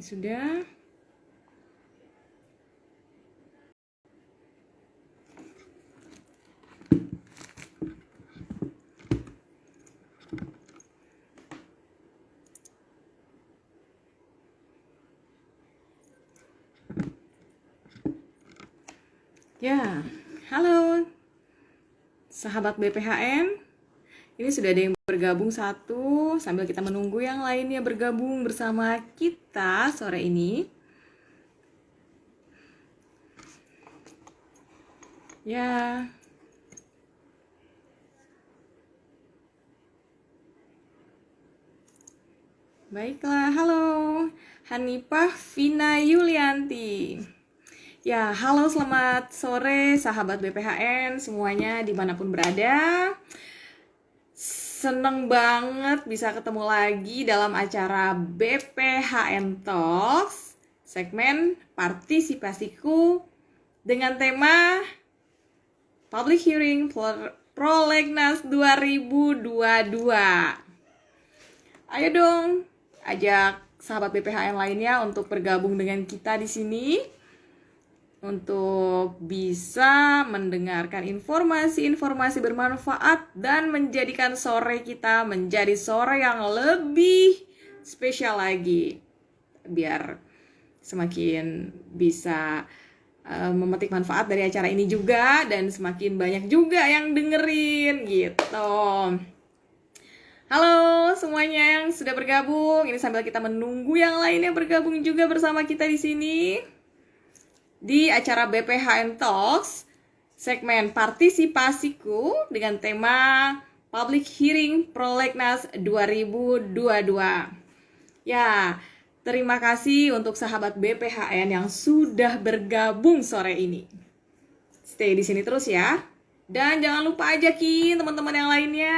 Sudah. Ya, halo sahabat BPHN. Ini sudah ada yang bergabung satu, sambil kita menunggu yang lainnya bergabung bersama kita sore ini. Ya. Baiklah, halo Hanifah Vina Yulianti. Ya, halo selamat sore sahabat BPHN semuanya dimanapun berada. Seneng banget bisa ketemu lagi dalam acara BPHN Talks, segmen partisipasiku dengan tema Public Hearing Prolegnas 2022. Ayo dong, ajak sahabat BPHN lainnya untuk bergabung dengan kita di sini untuk bisa mendengarkan informasi-informasi bermanfaat dan menjadikan sore kita menjadi sore yang lebih spesial lagi, biar semakin bisa memetik manfaat dari acara ini juga dan semakin banyak juga yang dengerin gitu. Halo semuanya yang sudah bergabung. Ini sambil kita menunggu yang lainnya bergabung juga bersama kita di sini di acara BPHN Talks, segmen partisipasiku dengan tema Public Hearing Prolegnas 2022. Ya, terima kasih untuk sahabat BPHN yang sudah bergabung sore ini. Stay di sini terus ya. Dan jangan lupa ajakin teman-teman yang lainnya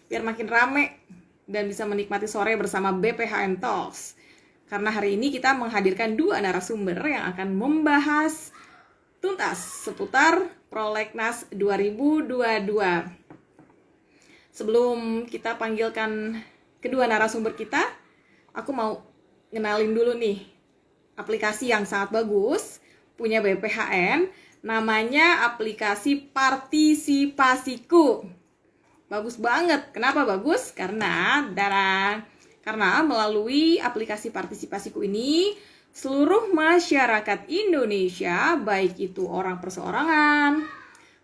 biar makin rame dan bisa menikmati sore bersama BPHN Talks. Karena hari ini kita menghadirkan dua narasumber yang akan membahas tuntas seputar Prolegnas 2022. Sebelum kita panggilkan kedua narasumber kita, aku mau ngenalin dulu nih aplikasi yang sangat bagus punya BPHN, namanya aplikasi Partisipasiku. Bagus banget. Kenapa bagus? Karena melalui aplikasi Partisipasiku ini, seluruh masyarakat Indonesia, baik itu orang perseorangan,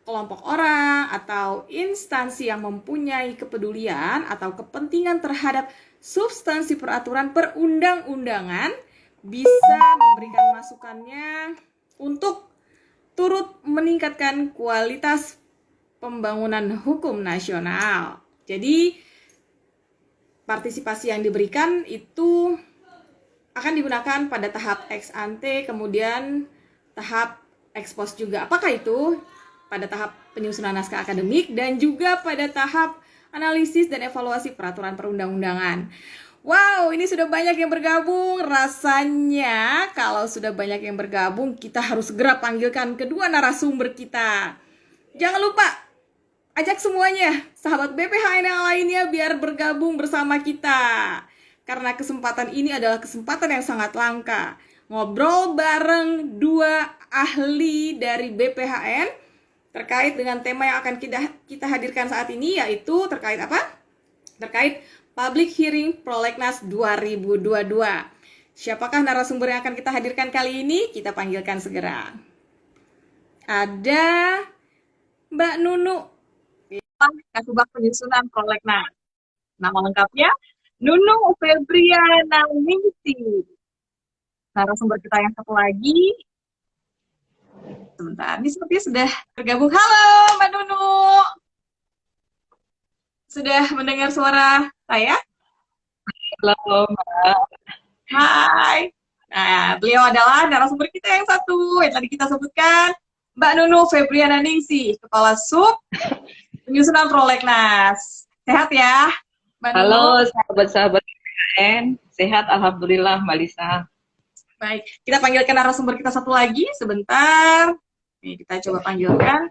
kelompok orang, atau instansi yang mempunyai kepedulian atau kepentingan terhadap substansi peraturan perundang-undangan, bisa memberikan masukannya untuk turut meningkatkan kualitas pembangunan hukum nasional. Jadi, partisipasi yang diberikan itu akan digunakan pada tahap ex ante, kemudian tahap ex post juga. Apakah itu? Pada tahap penyusunan naskah akademik dan juga pada tahap analisis dan evaluasi peraturan perundang-undangan. Wow, ini sudah banyak yang bergabung. Rasanya kalau sudah banyak yang bergabung, kita harus segera panggilkan kedua narasumber kita. Jangan lupa ajak semuanya, sahabat BPHN yang lainnya biar bergabung bersama kita. Karena kesempatan ini adalah kesempatan yang sangat langka. Ngobrol bareng dua ahli dari BPHN terkait dengan tema yang akan kita hadirkan saat ini, yaitu terkait apa? Terkait Public Hearing Prolegnas 2022. Siapakah narasumber yang akan kita hadirkan kali ini? Kita panggilkan segera. Ada Mbak Nunu, Kasubag Penyusunan Prolegnas. Nama lengkapnya Nunu Febriana Ningsih. Narasumber kita yang satu lagi, sebentar, ini sepertinya sudah tergabung. Halo Mbak Nunu, sudah mendengar suara saya? Halo Mbak. Hai. Nah, beliau adalah narasumber kita yang satu yang tadi kita sebutkan, Mbak Nunu Febriana Ningsih, Kepala Sub Penyusunan Prolegnas. Sehat ya, Mbak Nunu? Halo sahabat-sahabat BPHN, sehat alhamdulillah Mbak Lisa. Baik, kita panggilkan narasumber kita satu lagi sebentar. Nih, kita coba panggilkan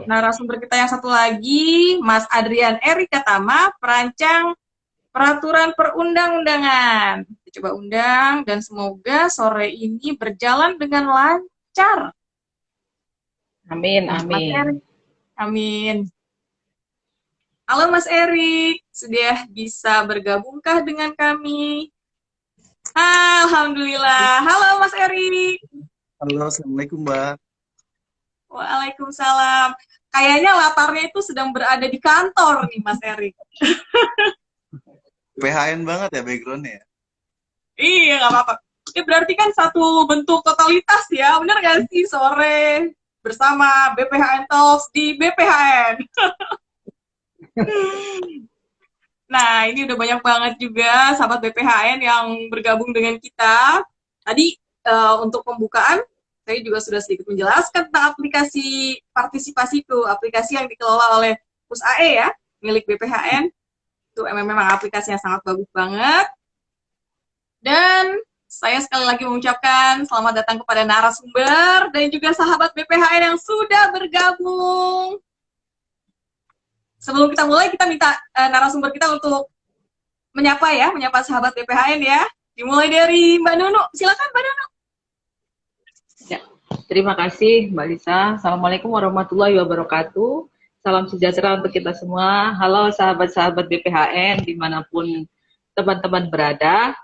narasumber kita yang satu lagi, Mas Adrian Erika Tama, perancang peraturan perundang-undangan. Kita coba undang dan semoga sore ini berjalan dengan lancar. Amin, Nah, Mas amin. Erik, amin. Halo Mas Erik, sudah bisa bergabungkah dengan kami? Alhamdulillah. Halo Mas Erik. Halo, Assalamualaikum Mbak. Waalaikumsalam. Kayaknya latarnya itu sedang berada di kantor nih Mas Erik. PHN banget ya backgroundnya ya? Iya, nggak apa-apa. Ya berarti kan satu bentuk totalitas ya, bener nggak sih sore bersama BPHN Talks di BPHN. Nah, ini udah banyak banget juga sahabat BPHN yang bergabung dengan kita. Tadi untuk pembukaan, saya juga sudah sedikit menjelaskan tentang aplikasi partisipasiku, aplikasi yang dikelola oleh PUSAE ya, milik BPHN. Itu memang aplikasi yang sangat bagus banget. Dan saya sekali lagi mengucapkan selamat datang kepada narasumber dan juga sahabat BPHN yang sudah bergabung. Sebelum kita mulai, kita minta narasumber kita untuk menyapa sahabat BPHN ya. Dimulai dari Mbak Nunu. Silakan Mbak Nunu. Ya, terima kasih Mbak Lisa. Assalamualaikum warahmatullahi wabarakatuh. Salam sejahtera untuk kita semua. Halo sahabat-sahabat BPHN dimanapun teman-teman berada.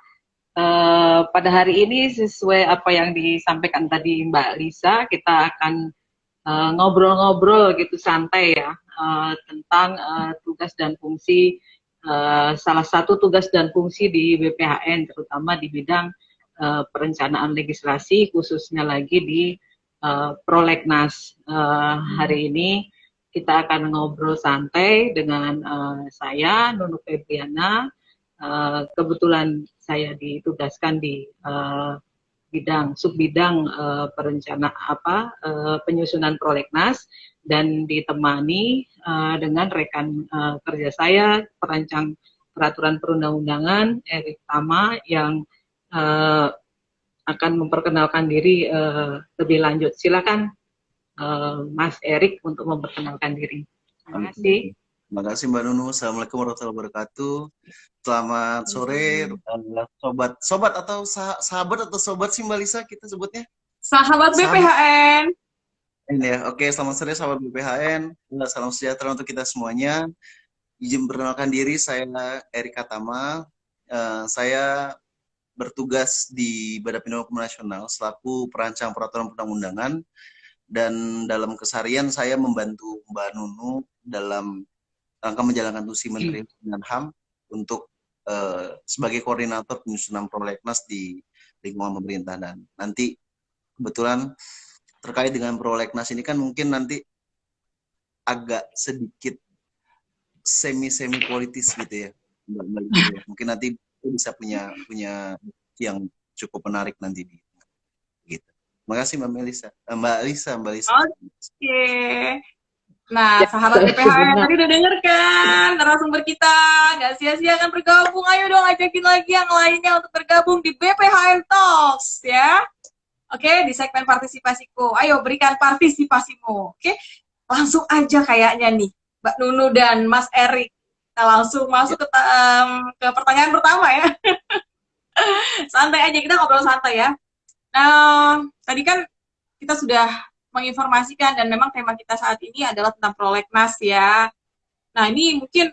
Pada hari ini sesuai apa yang disampaikan tadi Mbak Lisa, kita akan ngobrol-ngobrol gitu santai ya tentang tugas dan fungsi, salah satu tugas dan fungsi di BPHN terutama di bidang perencanaan legislasi, khususnya lagi di Prolegnas. Hari ini kita akan ngobrol santai dengan saya Nunu Febriana. Kebetulan saya ditugaskan di subbidang penyusunan prolegnas dan ditemani dengan rekan kerja saya perancang peraturan perundang-undangan Erik Tama yang akan memperkenalkan diri lebih lanjut. Silakan Mas Erik untuk memperkenalkan diri. Terima kasih. Terima kasih Mbak Nunu. Assalamualaikum warahmatullahi wabarakatuh. Selamat sore, sobat atau sahabat atau sobat sih Mbak Lisa kita sebutnya? Sahabat BPHN. Ini ya, oke. Selamat sore sahabat BPHN. Salam sejahtera untuk kita semuanya. Izin perkenalkan diri, saya Erik Tama. Saya bertugas di Badan Pembinaan Hukum Nasional selaku perancang peraturan perundang-undangan, dan dalam keseharian saya membantu Mbak Nunu dalam rangka menjalankan tugas Menteri Hukum dan HAM untuk sebagai koordinator penyusunan prolegnas di lingkungan pemerintah. Dan nanti kebetulan terkait dengan prolegnas ini kan mungkin nanti agak sedikit semi politis gitu ya, Mbak. Mungkin nanti bisa punya yang cukup menarik nanti gitu. Terima kasih Mbak Lisa. Oke. Nah, sahabat BPHN tadi udah denger kan narasumber kita, nggak sia-sia kan bergabung. Ayo dong ajakin lagi yang lainnya untuk bergabung di BPHN Talks ya. Oke, di segmen partisipasiku. Ayo berikan partisipasimu. Oke, langsung aja kayaknya nih Mbak Nunu dan Mas Erik. Kita langsung masuk ke pertanyaan pertama ya. Santai aja, kita ngobrol santai ya. Nah, tadi kan kita sudah menginformasikan dan memang tema kita saat ini adalah tentang prolegnas ya. Nah, ini mungkin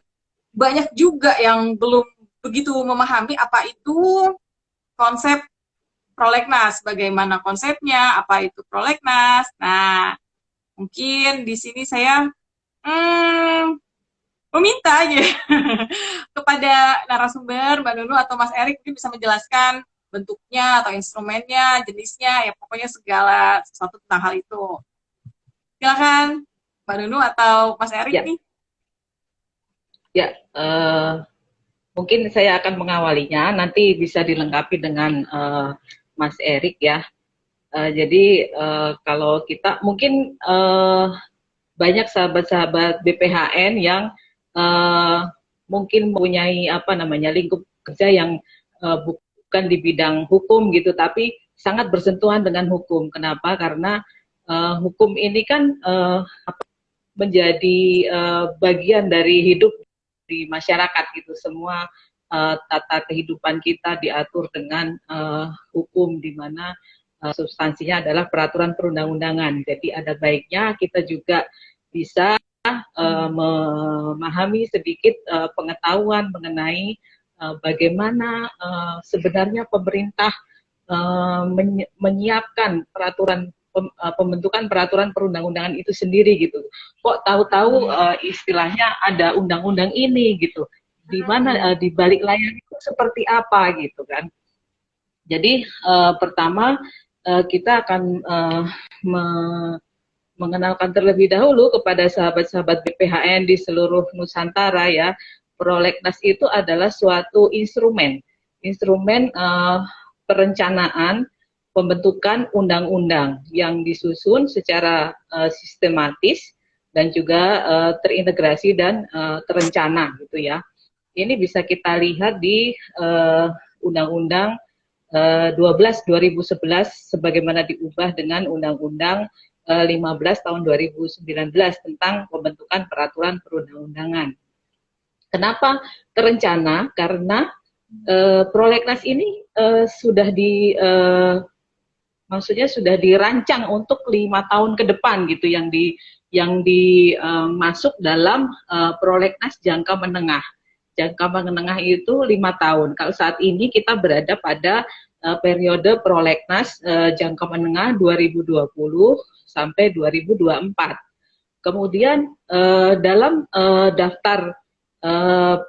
banyak juga yang belum begitu memahami apa itu konsep prolegnas, bagaimana konsepnya, apa itu prolegnas. Nah, mungkin di sini saya meminta aja kepada narasumber Mbak Nunu atau Mas Erik mungkin bisa menjelaskan bentuknya atau instrumennya, jenisnya, ya pokoknya segala sesuatu tentang hal itu. Silakan Mbak Nunu atau Mas Erik nih. Ya, mungkin saya akan mengawalinya, nanti bisa dilengkapi dengan Mas Erik ya. Jadi kalau kita mungkin banyak sahabat-sahabat BPHN yang mungkin mempunyai lingkup kerja yang bukan di bidang hukum gitu, tapi sangat bersentuhan dengan hukum. Kenapa? Karena hukum ini kan menjadi bagian dari hidup di masyarakat gitu. Semua tata kehidupan kita diatur dengan hukum, di mana substansinya adalah peraturan perundang-undangan. Jadi ada baiknya kita juga bisa memahami sedikit pengetahuan mengenai bagaimana sebenarnya pemerintah menyiapkan pembentukan peraturan perundang-undangan itu sendiri gitu. Kok tahu-tahu istilahnya ada undang-undang ini gitu. Di mana di balik layar itu seperti apa gitu kan. Jadi pertama kita akan mengenalkan terlebih dahulu kepada sahabat-sahabat BPHN di seluruh Nusantara ya. Prolegnas itu adalah suatu instrumen perencanaan pembentukan undang-undang yang disusun secara sistematis dan juga terintegrasi dan terencana gitu ya. Ini bisa kita lihat di Undang-Undang 12 2011 sebagaimana diubah dengan Undang-Undang 15 tahun 2019 tentang pembentukan peraturan perundang-undangan. Kenapa terencana? Karena prolegnas ini sudah maksudnya sudah dirancang untuk 5 tahun ke depan gitu, yang masuk dalam prolegnas jangka menengah. Jangka menengah itu 5 tahun. Kalau saat ini kita berada pada periode prolegnas jangka menengah 2020 sampai 2024. Kemudian dalam daftar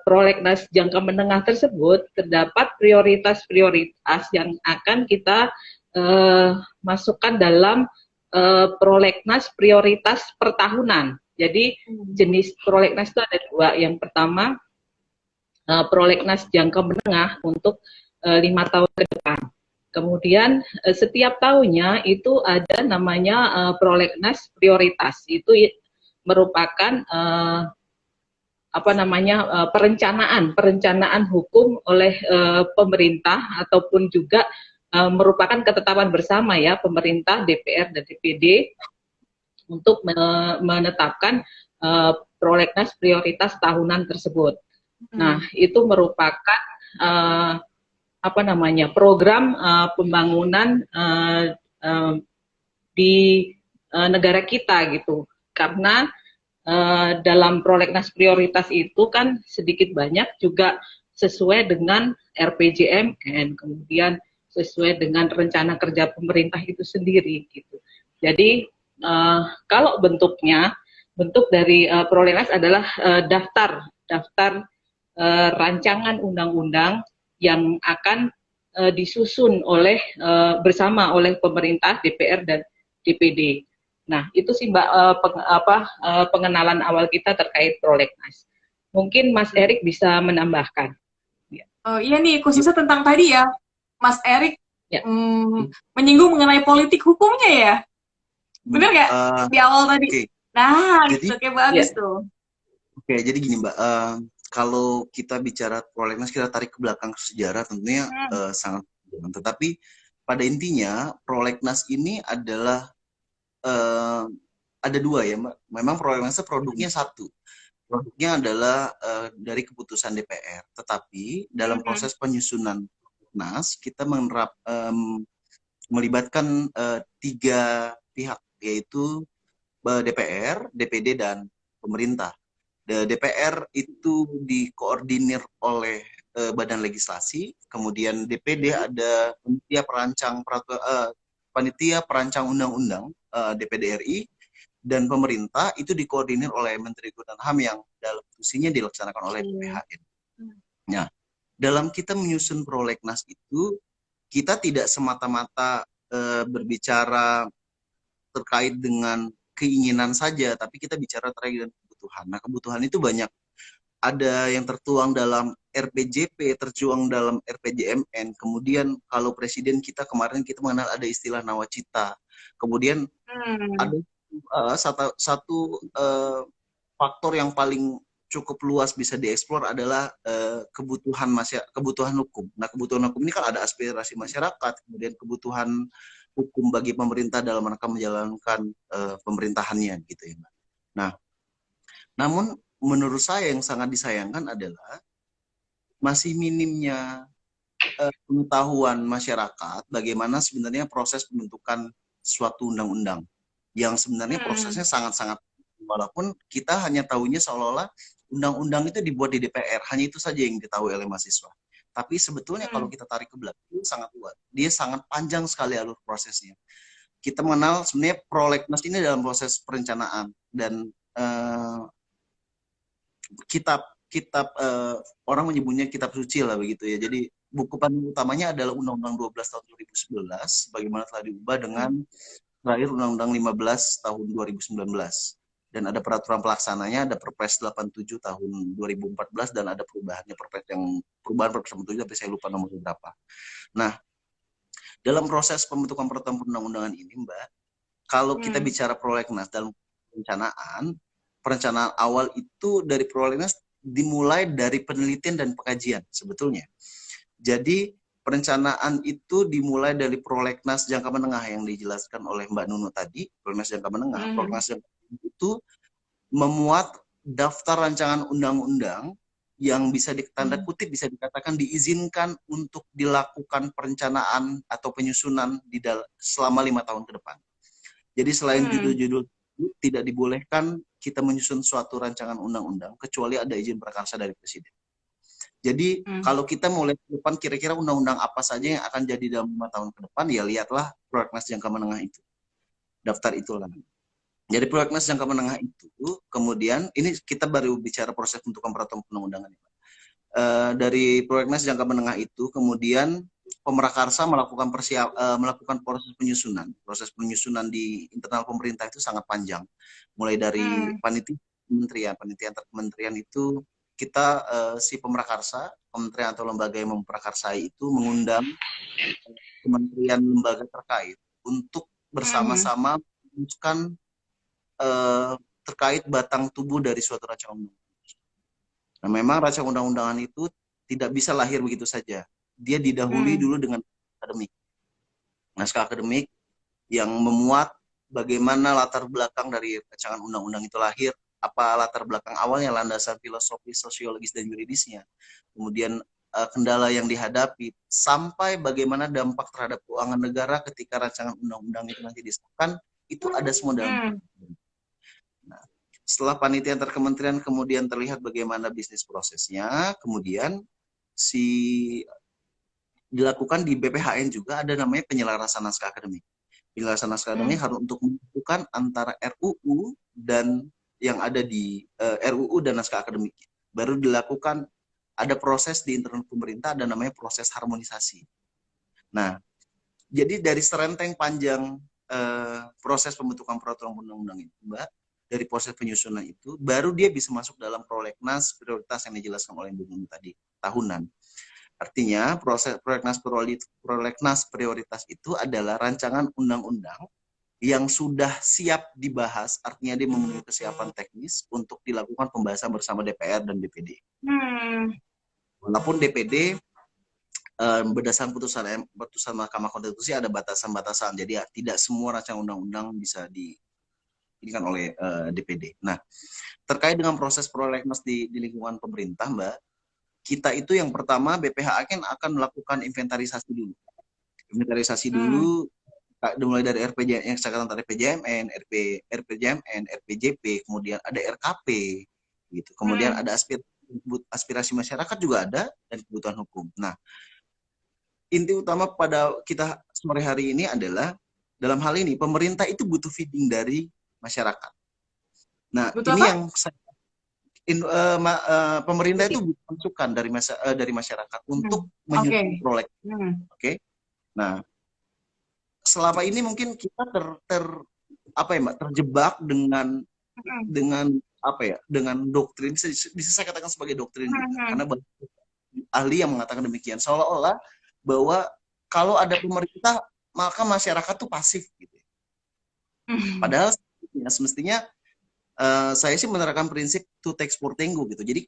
prolegnas jangka menengah tersebut terdapat prioritas-prioritas yang akan kita masukkan dalam prolegnas prioritas pertahunan. Jadi jenis prolegnas itu ada 2. Yang pertama prolegnas jangka menengah untuk 5 tahun ke depan. Kemudian setiap tahunnya itu ada namanya prolegnas prioritas. Itu merupakan perencanaan hukum oleh pemerintah ataupun juga merupakan ketetapan bersama ya pemerintah, DPR dan DPD untuk menetapkan prolegnas prioritas tahunan tersebut. Nah, itu merupakan program pembangunan di negara kita gitu. Karena dalam prolegnas prioritas itu kan sedikit banyak juga sesuai dengan RPJMN, kemudian sesuai dengan rencana kerja pemerintah itu sendiri gitu. Jadi kalau bentuk dari prolegnas adalah daftar rancangan undang-undang yang akan disusun bersama oleh pemerintah, DPR dan DPD. Nah, itu sih Mbak pengenalan awal kita terkait prolegnas. Mungkin Mas Erik bisa menambahkan. Oh iya nih, khususnya tentang tadi ya, Mas Erik menyinggung mengenai politik hukumnya ya. Bener nggak? Di awal tadi. Okay. Nah, jadi, oke bagus tuh. Oke, jadi gini Mbak, kalau kita bicara prolegnas, kita tarik ke belakang ke sejarah tentunya sangat. Tetapi pada intinya prolegnas ini adalah ada 2 ya Mbak. Memang prolegnas produknya 1. Produknya adalah dari keputusan DPR. Tetapi dalam proses penyusunan prolegnas kita melibatkan 3 pihak, yaitu DPR, DPD dan pemerintah. DPR itu dikoordinir oleh Badan Legislasi, kemudian DPD ada panitia perancang undang-undang DPD RI, dan pemerintah itu dikoordinir oleh Menteri Hukum dan HAM yang dalam fungsinya dilaksanakan oleh BPHN. Nah, dalam kita menyusun prolegnas itu kita tidak semata-mata berbicara terkait dengan keinginan saja, tapi kita bicara terkait dengan kebutuhan. Nah, kebutuhan itu banyak. Ada yang tertuang dalam RPJP, tertuang dalam RPJMN. Kemudian kalau presiden kita kemarin kita mengenal ada istilah nawacita. Kemudian ada satu faktor yang paling cukup luas bisa dieksplor adalah kebutuhan hukum. Nah, kebutuhan hukum ini kan ada aspirasi masyarakat, kemudian kebutuhan hukum bagi pemerintah dalam rangka menjalankan pemerintahannya gitu ya. Nah, namun menurut saya yang sangat disayangkan adalah masih minimnya pengetahuan masyarakat bagaimana sebenarnya proses pembentukan suatu undang-undang yang sebenarnya Hmm. prosesnya sangat-sangat, walaupun kita hanya tahunya seolah-olah undang-undang itu dibuat di DPR, hanya itu saja yang diketahui oleh mahasiswa. Tapi sebetulnya kalau Hmm. kita tarik ke belakang itu sangat luas, dia sangat panjang sekali alur prosesnya. Kita mengenal sebenarnya prolegnas ini dalam proses perencanaan dan kitab kitab orang menyebutnya kitab suci lah begitu ya. Jadi buku panduan utamanya adalah Undang-Undang 12 tahun 2011 bagaimana telah diubah dengan Hmm. terakhir Undang-Undang 15 tahun 2019. Dan ada peraturan pelaksananya, ada Perpres 87 tahun 2014 dan ada perubahannya perubahan Perpres 87 tapi saya lupa nomor berapa. Nah, dalam proses pembentukan peraturan perundang-undangan ini, Mbak, kalau kita Hmm. bicara prolegnas dalam perencanaan awal itu dari prolegnas dimulai dari penelitian dan pengkajian sebetulnya. Jadi perencanaan itu dimulai dari prolegnas jangka menengah yang dijelaskan oleh Mbak Nunu tadi, prolegnas jangka menengah. Hmm. Prolegnas jangka menengah itu memuat daftar rancangan undang-undang yang bisa ditanda Hmm. kutip bisa dikatakan diizinkan untuk dilakukan perencanaan atau penyusunan selama 5 tahun ke depan. Jadi selain Hmm. judul-judul tidak dibolehkan kita menyusun suatu rancangan undang-undang kecuali ada izin prakarsa dari presiden. Jadi Hmm. kalau kita mulai ke depan kira-kira undang-undang apa saja yang akan jadi dalam 5 tahun ke depan, ya lihatlah prolegnas jangka menengah itu. Daftar itulah. Jadi prolegnas jangka menengah itu, kemudian ini kita baru bicara proses pembentukan peraturan perundang-undangan. Dari prolegnas jangka menengah itu, kemudian Pemrakarsa melakukan proses penyusunan. Proses penyusunan di internal pemerintah itu sangat panjang. Mulai dari Hmm. panitia antar kementerian itu kita si Pemrakarsa, kementerian atau lembaga yang memprakarsai itu mengundang kementerian lembaga terkait untuk Hmm. bersama-sama memutuskan terkait batang tubuh dari suatu rancangan undang. Nah, memang rancangan undang-undangan itu tidak bisa lahir begitu saja. Dia didahului Hmm. dulu dengan akademik. Naskah akademik yang memuat bagaimana latar belakang dari rancangan undang-undang itu lahir, apa latar belakang awalnya, landasan filosofis, sosiologis, dan yuridisnya. Kemudian kendala yang dihadapi, sampai bagaimana dampak terhadap keuangan negara ketika rancangan undang-undang itu nanti disahkan, itu ada semua dalam. Hmm. Nah, setelah panitia antar kementerian kemudian terlihat bagaimana bisnis prosesnya, kemudian si dilakukan di BPHN juga ada namanya penyelarasan naskah akademik. Penyelarasan naskah akademik Hmm. harus untuk menentukan antara RUU dan yang ada di RUU dan naskah akademik. Baru dilakukan ada proses di internal pemerintah, ada namanya proses harmonisasi. Nah, jadi dari serenteng panjang proses pembentukan peraturan undang-undang itu, Mbak, dari proses penyusunan itu, baru dia bisa masuk dalam prolegnas prioritas yang dijelaskan oleh Bu Nunu tadi, tahunan. Artinya, proses prolegnas prioritas itu adalah rancangan undang-undang yang sudah siap dibahas, artinya dia memenuhi kesiapan teknis untuk dilakukan pembahasan bersama DPR dan DPD. Hmm. Walaupun DPD berdasarkan putusan Mahkamah Konstitusi ada batasan-batasan, jadi ya, tidak semua rancangan undang-undang bisa diinginkan oleh DPD. Nah, terkait dengan proses prolegnas di lingkungan pemerintah, Mbak, kita itu yang pertama BPH akan melakukan inventarisasi dulu. Inventarisasi Hmm. dulu dimulai dari RPJ yang saya katakan tadi, RPJMN, RPJMN, RPJP, kemudian ada RKP, gitu. Kemudian Hmm. ada aspirasi masyarakat juga ada dan kebutuhan hukum. Nah, inti utama pada kita sore hari ini adalah dalam hal ini pemerintah itu butuh feeding dari masyarakat. Nah, Butuh ini apa? yang pemerintah itu butuh masukan dari masyarakat Hmm. untuk Oke. menyusun proyek. Hmm. Oke. Nah, selama ini mungkin kita apa ya, Mbak, terjebak dengan Hmm. dengan apa ya, dengan doktrin, bisa saya katakan sebagai doktrin juga, Hmm. karena banyak ahli yang mengatakan demikian, seolah-olah bahwa kalau ada pemerintah maka masyarakat tuh pasif gitu. Hmm. Padahal semestinya saya sih menerapkan prinsip two takes for tango gitu. Jadi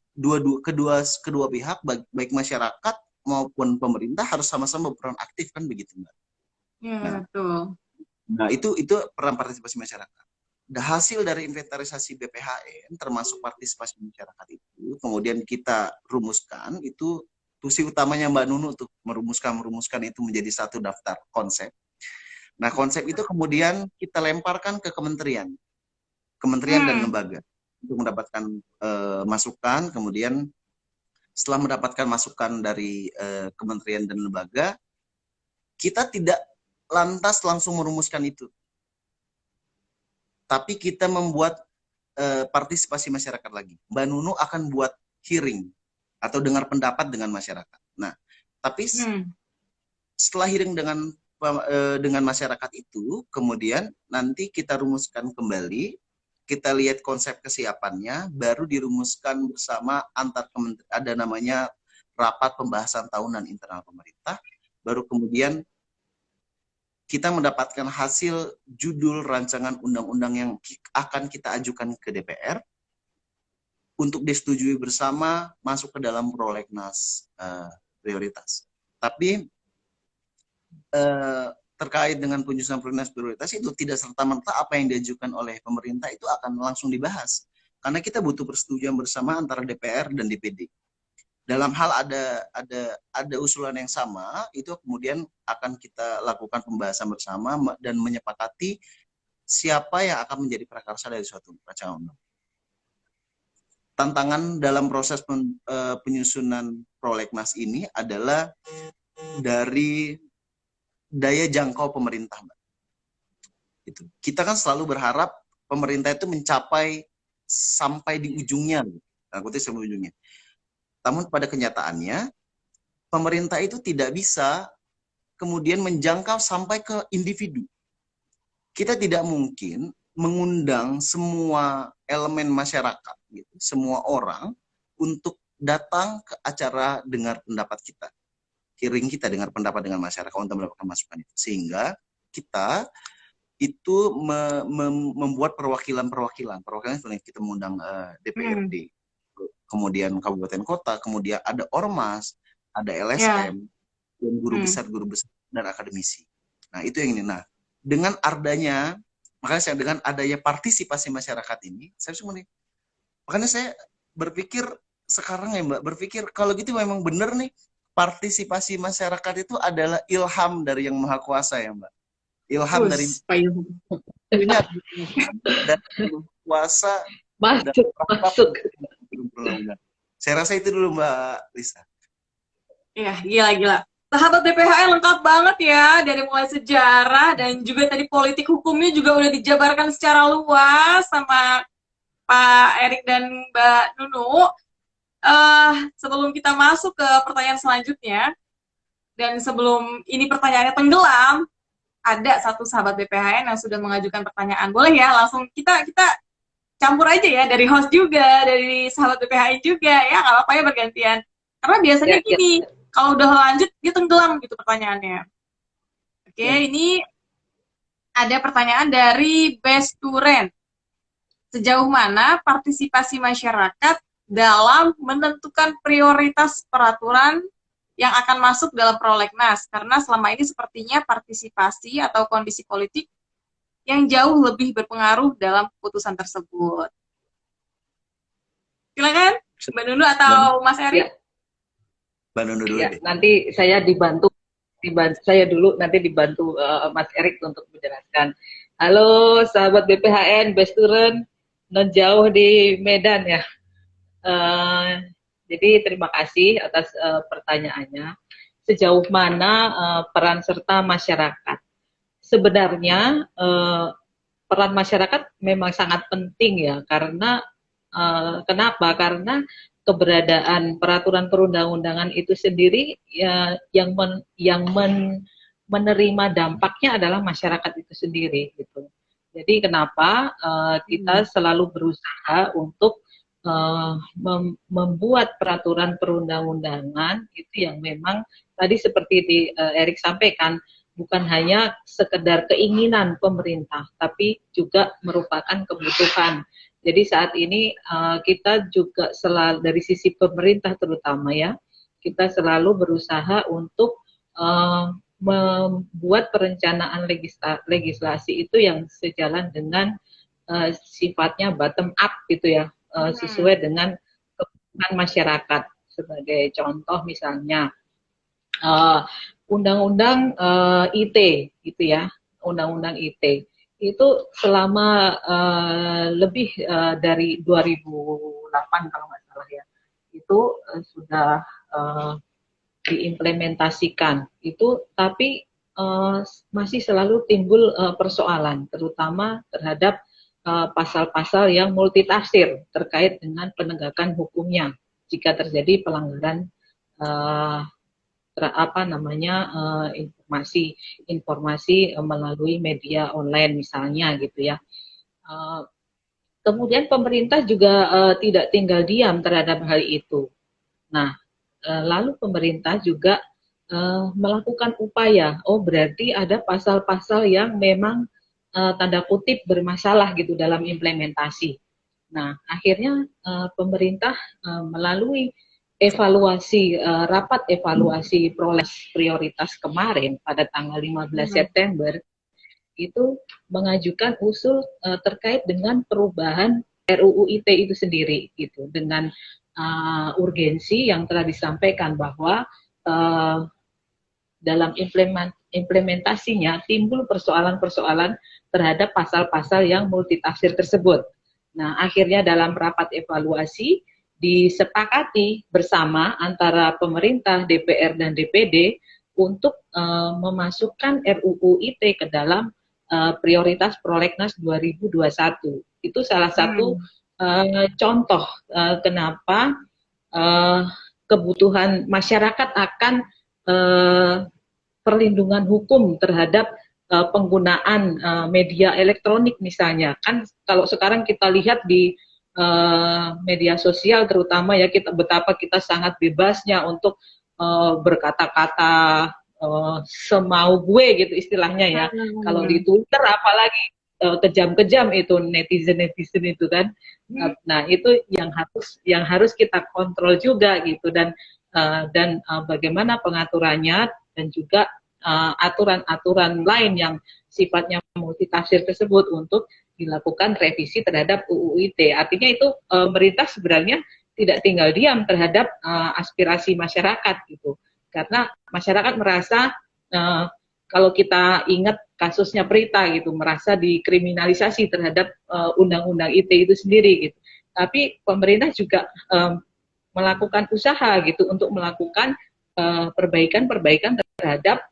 kedua pihak baik masyarakat maupun pemerintah harus sama-sama berperan aktif kan begitu, Mbak. Ya, Nah, betul. itu peran partisipasi masyarakat. Hasil dari inventarisasi BPHN termasuk partisipasi masyarakat itu kemudian kita rumuskan itu tusi utamanya Mbak Nunu untuk merumuskan itu menjadi satu daftar konsep. Nah, konsep itu kemudian kita lemparkan ke kementerian dan lembaga untuk mendapatkan masukan. Kemudian setelah mendapatkan masukan dari kementerian dan lembaga, kita tidak lantas langsung merumuskan itu, tapi kita membuat partisipasi masyarakat lagi. Mbak Nunu akan buat hearing atau dengar pendapat dengan masyarakat. Nah, tapi setelah hearing dengan masyarakat itu, kemudian nanti kita rumuskan kembali, kita lihat konsep kesiapannya, baru dirumuskan bersama antar kementerian. Ada namanya rapat pembahasan tahunan internal pemerintah, baru kemudian kita mendapatkan hasil judul rancangan undang-undang yang akan kita ajukan ke DPR untuk disetujui bersama, masuk ke dalam prolegnas prioritas. Tapi terkait dengan penyusunan prolegnas prioritas itu tidak serta-merta apa yang diajukan oleh pemerintah itu akan langsung dibahas. Karena kita butuh persetujuan bersama antara DPR dan DPD. Dalam hal ada usulan yang sama, itu kemudian akan kita lakukan pembahasan bersama dan menyepakati siapa yang akan menjadi prakarsa dari suatu rancangan undang. Tantangan dalam proses penyusunan prolegnas ini adalah dari daya jangkau pemerintah, Mbak. Itu. Kita kan selalu berharap pemerintah itu mencapai sampai di ujungnya, sampai ujungnya. Namun pada kenyataannya, pemerintah itu tidak bisa kemudian menjangkau sampai ke individu. Kita tidak mungkin mengundang semua elemen masyarakat, gitu, semua orang untuk datang ke acara dengar pendapat kita. Hearing kita dengar pendapat dengan masyarakat untuk mendapatkan masukan itu. Sehingga kita itu membuat perwakilan sebenarnya kita mengundang DPRD. Kemudian kabupaten kota, kemudian ada ormas, ada LSM, dan guru besar dan akademisi. Nah, itu yang ini. Nah, dengan adanya partisipasi masyarakat ini, makanya saya berpikir sekarang ya Mbak, kalau gitu memang benar nih, partisipasi masyarakat itu adalah ilham dari Yang Maha Kuasa ya Mbak. Ilham dari kuasa masuk. Saya rasa itu dulu Mbak Lisa. Iya, gila. Sahabat BPHN lengkap banget ya, dari mulai sejarah dan juga tadi politik hukumnya juga udah dijabarkan secara luas sama Pak Erik dan Mbak Nunu. Sebelum kita masuk ke pertanyaan selanjutnya, dan sebelum ini pertanyaannya tenggelam, ada satu sahabat BPHN yang sudah mengajukan pertanyaan. Boleh ya, langsung kita campur aja ya, dari host juga, dari sahabat BPHN juga, ya nggak apa-apa ya bergantian. Karena biasanya gini, kalau udah lanjut, dia tenggelam gitu pertanyaannya. Oke, ini ada pertanyaan dari Besturen. Sejauh mana partisipasi masyarakat dalam menentukan prioritas peraturan yang akan masuk dalam prolegnas? Karena selama ini sepertinya partisipasi atau kondisi politik yang jauh lebih berpengaruh dalam keputusan tersebut. Silakan, Mbak Nunu atau Mas Erik? Mbak Nunu dulu deh. Nanti saya dibantu nanti dibantu Mas Erik untuk menjelaskan. Halo sahabat BPHN, Besturen, non jauh di Medan ya. Jadi terima kasih atas pertanyaannya. Sejauh mana peran serta masyarakat? Sebenarnya peran masyarakat memang sangat penting ya, karena kenapa? Karena keberadaan peraturan perundang-undangan itu sendiri ya, yang menerima dampaknya adalah masyarakat itu sendiri gitu. Jadi kenapa kita selalu berusaha untuk membuat peraturan perundang-undangan itu yang memang tadi seperti Erik sampaikan, bukan hanya sekedar keinginan pemerintah, tapi juga merupakan kebutuhan. Jadi saat ini kita juga selalu dari sisi pemerintah terutama ya, kita selalu berusaha untuk membuat perencanaan legislasi itu yang sejalan dengan sifatnya bottom up gitu ya, sesuai dengan kebutuhan masyarakat. Sebagai contoh misalnya eh, undang-undang IT gitu ya, undang-undang IT itu selama lebih dari 2008 kalau nggak salah ya, itu sudah eh, diimplementasikan itu, tapi masih selalu timbul persoalan, terutama terhadap pasal-pasal yang multitafsir terkait dengan penegakan hukumnya jika terjadi pelanggaran uh, apa namanya informasi melalui media online misalnya gitu ya. Uh, Kemudian pemerintah juga tidak tinggal diam terhadap hal itu. Nah, lalu pemerintah juga melakukan upaya. Oh, berarti ada pasal-pasal yang memang tanda kutip bermasalah gitu dalam implementasi. Nah, akhirnya pemerintah melalui evaluasi rapat evaluasi prolegnas prioritas kemarin pada tanggal 15 September itu mengajukan usul terkait dengan perubahan RUU ITE itu sendiri gitu, dengan urgensi yang telah disampaikan bahwa dalam implementasinya timbul persoalan-persoalan terhadap pasal-pasal yang multitafsir tersebut. Nah, akhirnya dalam rapat evaluasi disepakati bersama antara pemerintah, DPR dan DPD untuk memasukkan RUU ITE ke dalam prioritas prolegnas 2021. Itu salah satu contoh kenapa kebutuhan masyarakat akan perlindungan hukum terhadap penggunaan media elektronik misalnya. Kan kalau sekarang kita lihat di media sosial terutama ya, kita betapa kita sangat bebasnya untuk berkata-kata semau gue gitu istilahnya ya. Kalau di Twitter apalagi kejam-kejam itu netizen itu kan. Nah, itu yang harus kita kontrol juga gitu, dan bagaimana pengaturannya, dan juga aturan-aturan lain yang sifatnya multitafsir tersebut untuk dilakukan revisi terhadap UU ITE. Artinya itu pemerintah sebenarnya tidak tinggal diam terhadap aspirasi masyarakat gitu. Karena masyarakat merasa kalau kita ingat kasusnya Prita gitu, merasa dikriminalisasi terhadap undang-undang ITE itu sendiri gitu. Tapi pemerintah juga melakukan usaha gitu untuk melakukan perbaikan-perbaikan terhadap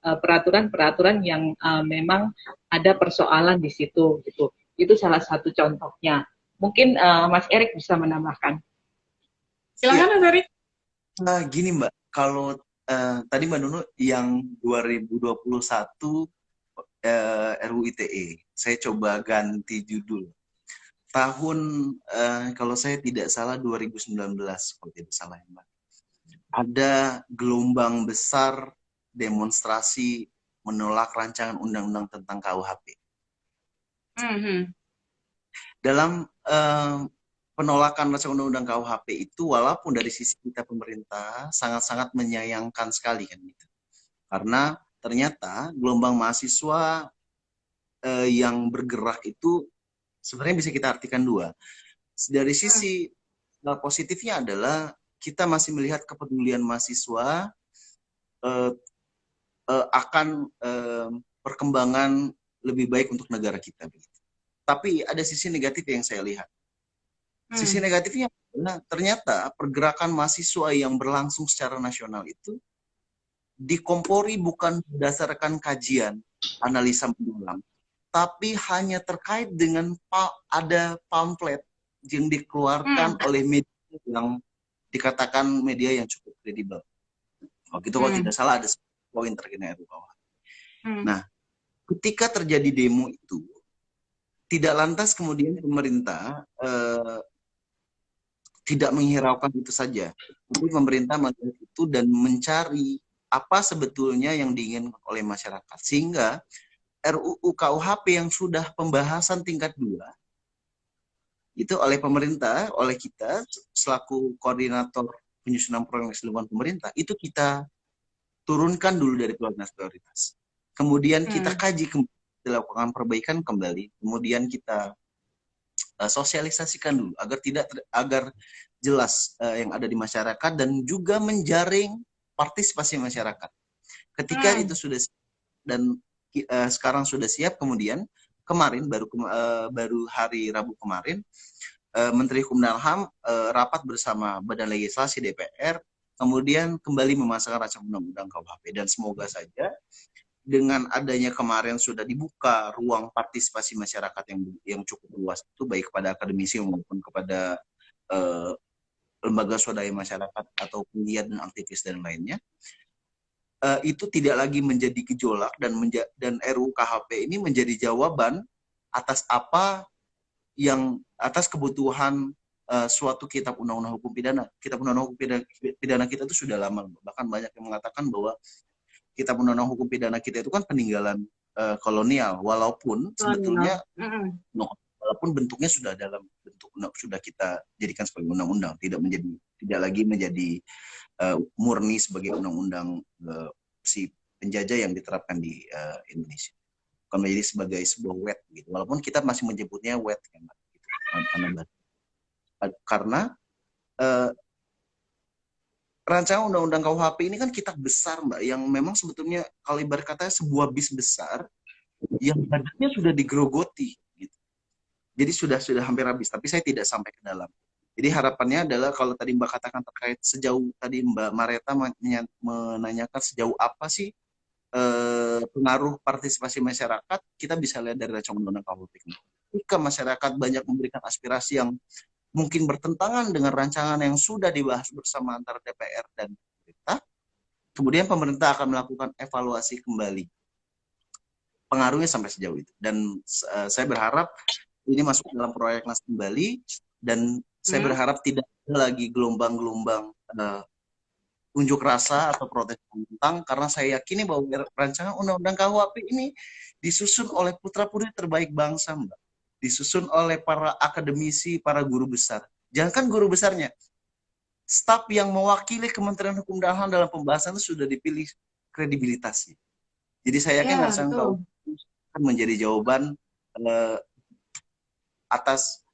peraturan-peraturan yang memang ada persoalan di situ gitu. Itu salah satu contohnya. Mungkin Mas Erik bisa menambahkan. Silakan Mas Erik. Gini Mbak, kalau tadi Mbak Nunu yang 2021 RUU ITE, saya coba ganti judul. Tahun kalau saya tidak salah 2019 kalau tidak salah ya Mbak. Ada gelombang besar demonstrasi menolak rancangan undang-undang tentang KUHP. Dalam penolakan rancangan undang-undang KUHP itu, walaupun dari sisi kita pemerintah sangat-sangat menyayangkan sekali kan gitu. Karena ternyata gelombang mahasiswa yang bergerak itu sebenarnya bisa kita artikan dua. Dari sisi positifnya adalah kita masih melihat kepedulian mahasiswa akan perkembangan lebih baik untuk negara kita. Tapi ada sisi negatif yang saya lihat. Sisi negatifnya adalah ternyata pergerakan mahasiswa yang berlangsung secara nasional itu dikompori bukan berdasarkan kajian, analisa mendalam, tapi hanya terkait dengan ada pamflet yang dikeluarkan oleh media yang dikatakan media yang cukup kredibel. Waktu itu kalau tidak salah ada poin terkait RUU KUHP. Nah, ketika terjadi demo itu, tidak lantas kemudian pemerintah tidak menghiraukan itu saja. Tapi pemerintah melihat itu dan mencari apa sebetulnya yang diinginkan oleh masyarakat. Sehingga RUU KUHP yang sudah pembahasan tingkat 2, itu oleh pemerintah, oleh kita selaku koordinator penyusunan program keseluruhan pemerintah, itu kita turunkan dulu dari prolegnas prioritas. Kemudian kita kaji kembali, dilakukan perbaikan kembali, kemudian kita sosialisasikan dulu agar jelas yang ada di masyarakat dan juga menjaring partisipasi masyarakat. Ketika itu sudah dan sekarang sudah siap, kemudian kemarin baru hari Rabu kemarin Menteri Hukum dan HAM rapat bersama Badan Legislasi DPR, kemudian kembali memasangkan rancangan undang-undang KUHP, dan semoga saja dengan adanya kemarin sudah dibuka ruang partisipasi masyarakat yang cukup luas itu, baik kepada akademisi maupun kepada lembaga swadaya masyarakat atau penggiat dan aktivis dan lainnya, itu tidak lagi menjadi gejolak, dan RUU KHP ini menjadi jawaban atas atas kebutuhan suatu kitab undang-undang hukum pidana. Kitab undang-undang hukum pidana kita itu sudah lama, bahkan banyak yang mengatakan bahwa kitab undang-undang hukum pidana kita itu kan peninggalan kolonial, walaupun sebetulnya walaupun bentuknya sudah dalam bentuk sudah kita jadikan sebagai undang-undang, tidak lagi menjadi murni sebagai undang-undang si penjajah yang diterapkan di Indonesia, bukan menjadi sebagai sebuah wet gitu, walaupun kita masih menyebutnya wet kan, gitu. Karena rancangan undang-undang KUHP ini kan kitab besar, Mbak, yang memang sebetulnya kalau ibarat kata sebuah bis besar yang badannya sudah digerogoti gitu. Jadi sudah hampir habis, tapi saya tidak sampai ke dalam. Jadi harapannya adalah kalau tadi Mbak katakan terkait sejauh tadi Mbak Mareta menanyakan sejauh apa sih pengaruh partisipasi masyarakat, kita bisa lihat dari rancangan undang-undang KUHP ini. Jika masyarakat banyak memberikan aspirasi yang mungkin bertentangan dengan rancangan yang sudah dibahas bersama antara DPR dan pemerintah, kemudian pemerintah akan melakukan evaluasi kembali pengaruhnya sampai sejauh itu. Dan saya berharap ini masuk dalam prolegnas kembali, dan saya berharap tidak ada lagi gelombang-gelombang unjuk rasa atau protes tentang, karena saya yakini bahwa rancangan undang-undang KUHP ini disusun oleh putra-putri terbaik bangsa, Mbak. Disusun oleh para akademisi, para guru besar. Jangankan guru besarnya, staf yang mewakili Kementerian Hukum dan HAM dalam pembahasan itu sudah dipilih kredibilitasnya. Jadi saya yakin rancangan KUHP akan menjadi jawaban atas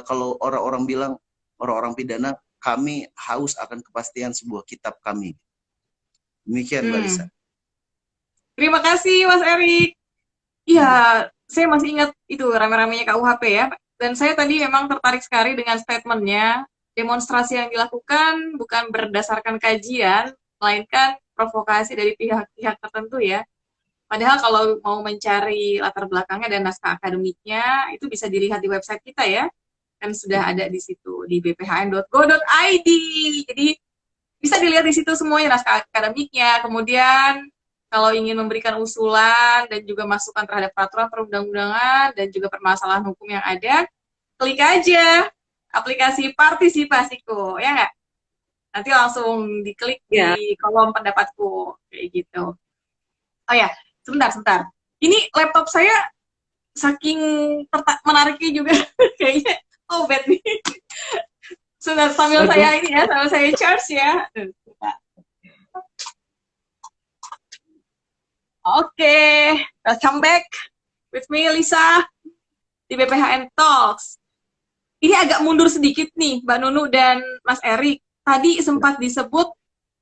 kalau orang-orang bilang, orang-orang pidana, kami haus akan kepastian sebuah kitab kami. Demikian, Mbak Lisa. Terima kasih, Mas Erik. Iya, saya masih ingat itu rame-ramenya KUHP ya. Dan saya tadi memang tertarik sekali dengan statementnya. Demonstrasi yang dilakukan bukan berdasarkan kajian, melainkan provokasi dari pihak-pihak tertentu ya. Padahal kalau mau mencari latar belakangnya dan naskah akademiknya, itu bisa dilihat di website kita ya. Kan sudah ada di situ, di bphn.go.id. Jadi bisa dilihat di situ semuanya, naskah akademiknya. Kemudian kalau ingin memberikan usulan dan juga masukan terhadap peraturan perundang-undangan dan juga permasalahan hukum yang ada, klik aja aplikasi Partisipasiku, ya nggak? Nanti langsung diklik di kolom pendapatku, kayak gitu. Oh ya, sebentar. Ini laptop saya saking menariknya juga, kayaknya bed nih. Sebentar, sambil saya charge ya. Oke, welcome back with me Lisa di BPHN Talks. Ini agak mundur sedikit nih, Mbak Nunu dan Mas Erik. Tadi sempat disebut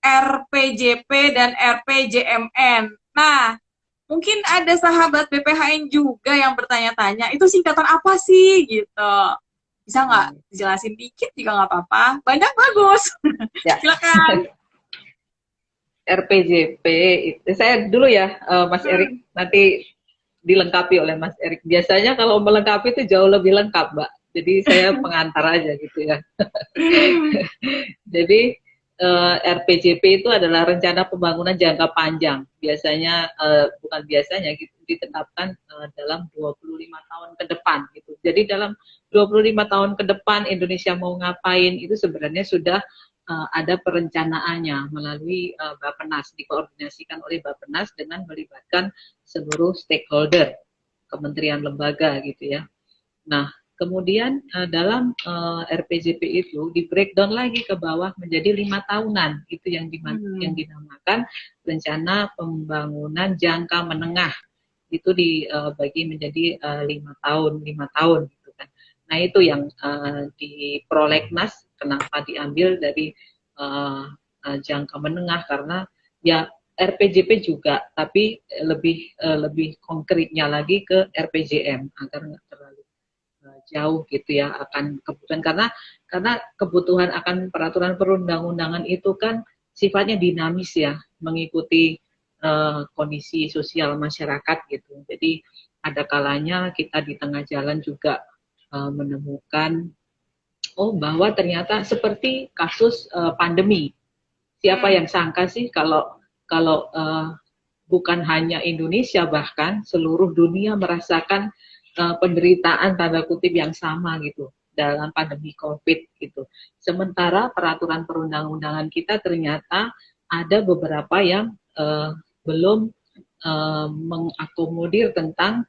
RPJP dan RPJMN. Nah, mungkin ada sahabat BPHN juga yang bertanya-tanya, itu singkatan apa sih gitu? Bisa nggak dijelasin dikit juga nggak apa-apa. Banyak bagus. Ya. Silakan. RPJP itu saya dulu ya, Mas Erik, nanti dilengkapi oleh Mas Erik. Biasanya kalau melengkapi itu jauh lebih lengkap, Mbak. Jadi saya pengantar aja gitu ya. Jadi RPJP itu adalah rencana pembangunan jangka panjang. Biasanya bukan biasanya gitu, ditetapkan dalam 25 tahun ke depan gitu. Jadi dalam 25 tahun ke depan Indonesia mau ngapain itu sebenarnya sudah ada perencanaannya melalui Bappenas, dikoordinasikan oleh Bappenas dengan melibatkan seluruh stakeholder, kementerian lembaga gitu ya. Nah, kemudian dalam RPJP itu di breakdown lagi ke bawah menjadi 5 tahunan, itu yang dinamakan rencana pembangunan jangka menengah. Itu dibagi menjadi 5 tahun gitu kan. Nah itu yang di prolegnas kenapa diambil dari jangka menengah, karena ya RPJP juga, tapi lebih konkretnya lagi ke RPJM agar nggak terlalu jauh gitu ya akan kebutuhan, karena kebutuhan akan peraturan perundang-undangan itu kan sifatnya dinamis ya, mengikuti kondisi sosial masyarakat gitu. Jadi ada kalanya kita di tengah jalan juga menemukan bahwa ternyata seperti kasus pandemi. Siapa yang sangka sih kalau bukan hanya Indonesia, bahkan seluruh dunia merasakan penderitaan tanda kutip yang sama gitu dalam pandemi COVID gitu. Sementara peraturan perundang-undangan kita ternyata ada beberapa yang belum mengakomodir tentang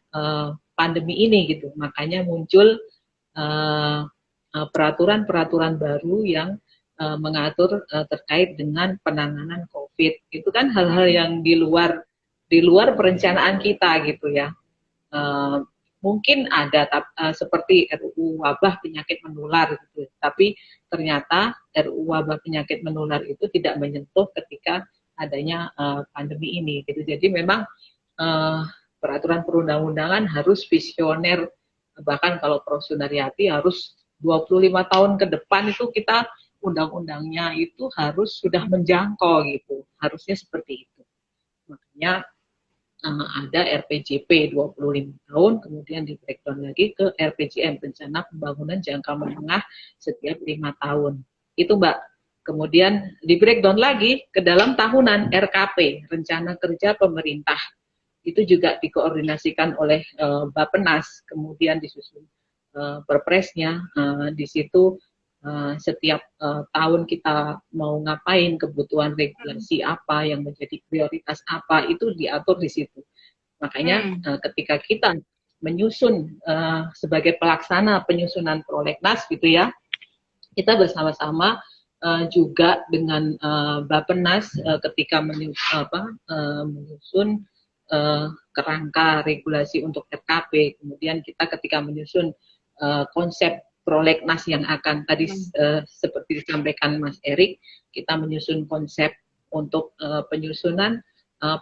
pandemi ini gitu. Makanya muncul peraturan-peraturan baru yang mengatur terkait dengan penanganan COVID. Itu kan hal-hal yang di luar perencanaan kita gitu ya. Mungkin ada seperti RUU wabah penyakit menular gitu. Tapi ternyata RUU wabah penyakit menular itu tidak menyentuh ketika adanya pandemi ini gitu. Jadi memang peraturan perundang-undangan harus visioner, bahkan kalau Prof. Sundaryati harus 25 tahun ke depan itu kita undang-undangnya itu harus sudah menjangkau gitu. Harusnya seperti itu. Makanya ada RPJP 25 tahun, kemudian di breakdown lagi ke RPJM, Rencana Pembangunan Jangka Menengah setiap 5 tahun. Itu Mbak. Kemudian di breakdown lagi ke dalam tahunan RKP, Rencana Kerja Pemerintah. Itu juga dikoordinasikan oleh Bappenas, kemudian disusun perpresnya. Di situ setiap tahun kita mau ngapain, kebutuhan regulasi apa yang menjadi prioritas apa, itu diatur di situ. Makanya ketika kita menyusun sebagai pelaksana penyusunan prolegnas gitu ya, kita bersama-sama juga dengan Bappenas ketika menyusun kerangka regulasi untuk RKP, kemudian kita ketika menyusun konsep prolegnas yang akan tadi seperti disampaikan Mas Erik, kita menyusun konsep untuk penyusunan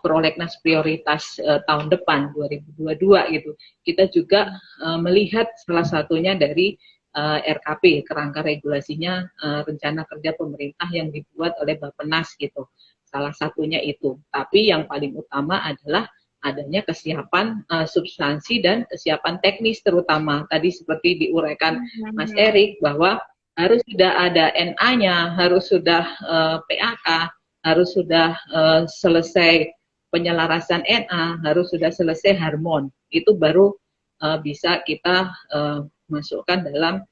prolegnas prioritas tahun depan 2022 gitu. Kita juga melihat salah satunya dari RKP, kerangka regulasinya rencana kerja pemerintah yang dibuat oleh Bappenas gitu. Salah satunya itu. Tapi yang paling utama adalah adanya kesiapan substansi dan kesiapan teknis, terutama tadi seperti diuraikan Mas Erik bahwa harus sudah ada NA-nya, harus sudah PAK, harus sudah selesai penyelarasan NA, harus sudah selesai harmon. Itu baru bisa kita masukkan dalam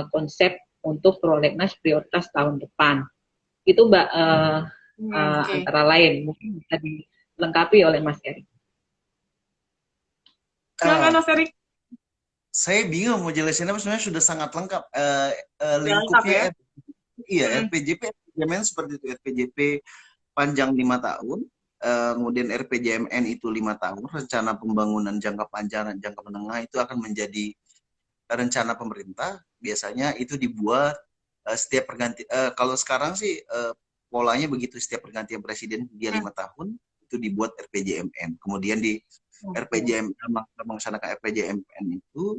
konsep untuk prolegnas prioritas tahun depan. Itu Mbak antara lain, mungkin bisa dilengkapi oleh Mas Erik. Silakan Mas Erik. Saya bingung mau jelasin apa, sebenarnya sudah sangat lengkap. Lengkap, Lingkupnya ya? Iya, RPJP seperti itu. RPJP panjang 5 tahun, kemudian RPJMN itu 5 tahun, rencana pembangunan jangka panjang dan jangka menengah itu akan menjadi rencana pemerintah. Biasanya itu dibuat setiap pergantian. Kalau sekarang sih polanya begitu, setiap pergantian presiden dia 5 tahun itu dibuat RPJMN. Kemudian di melaksanakan RPJMN itu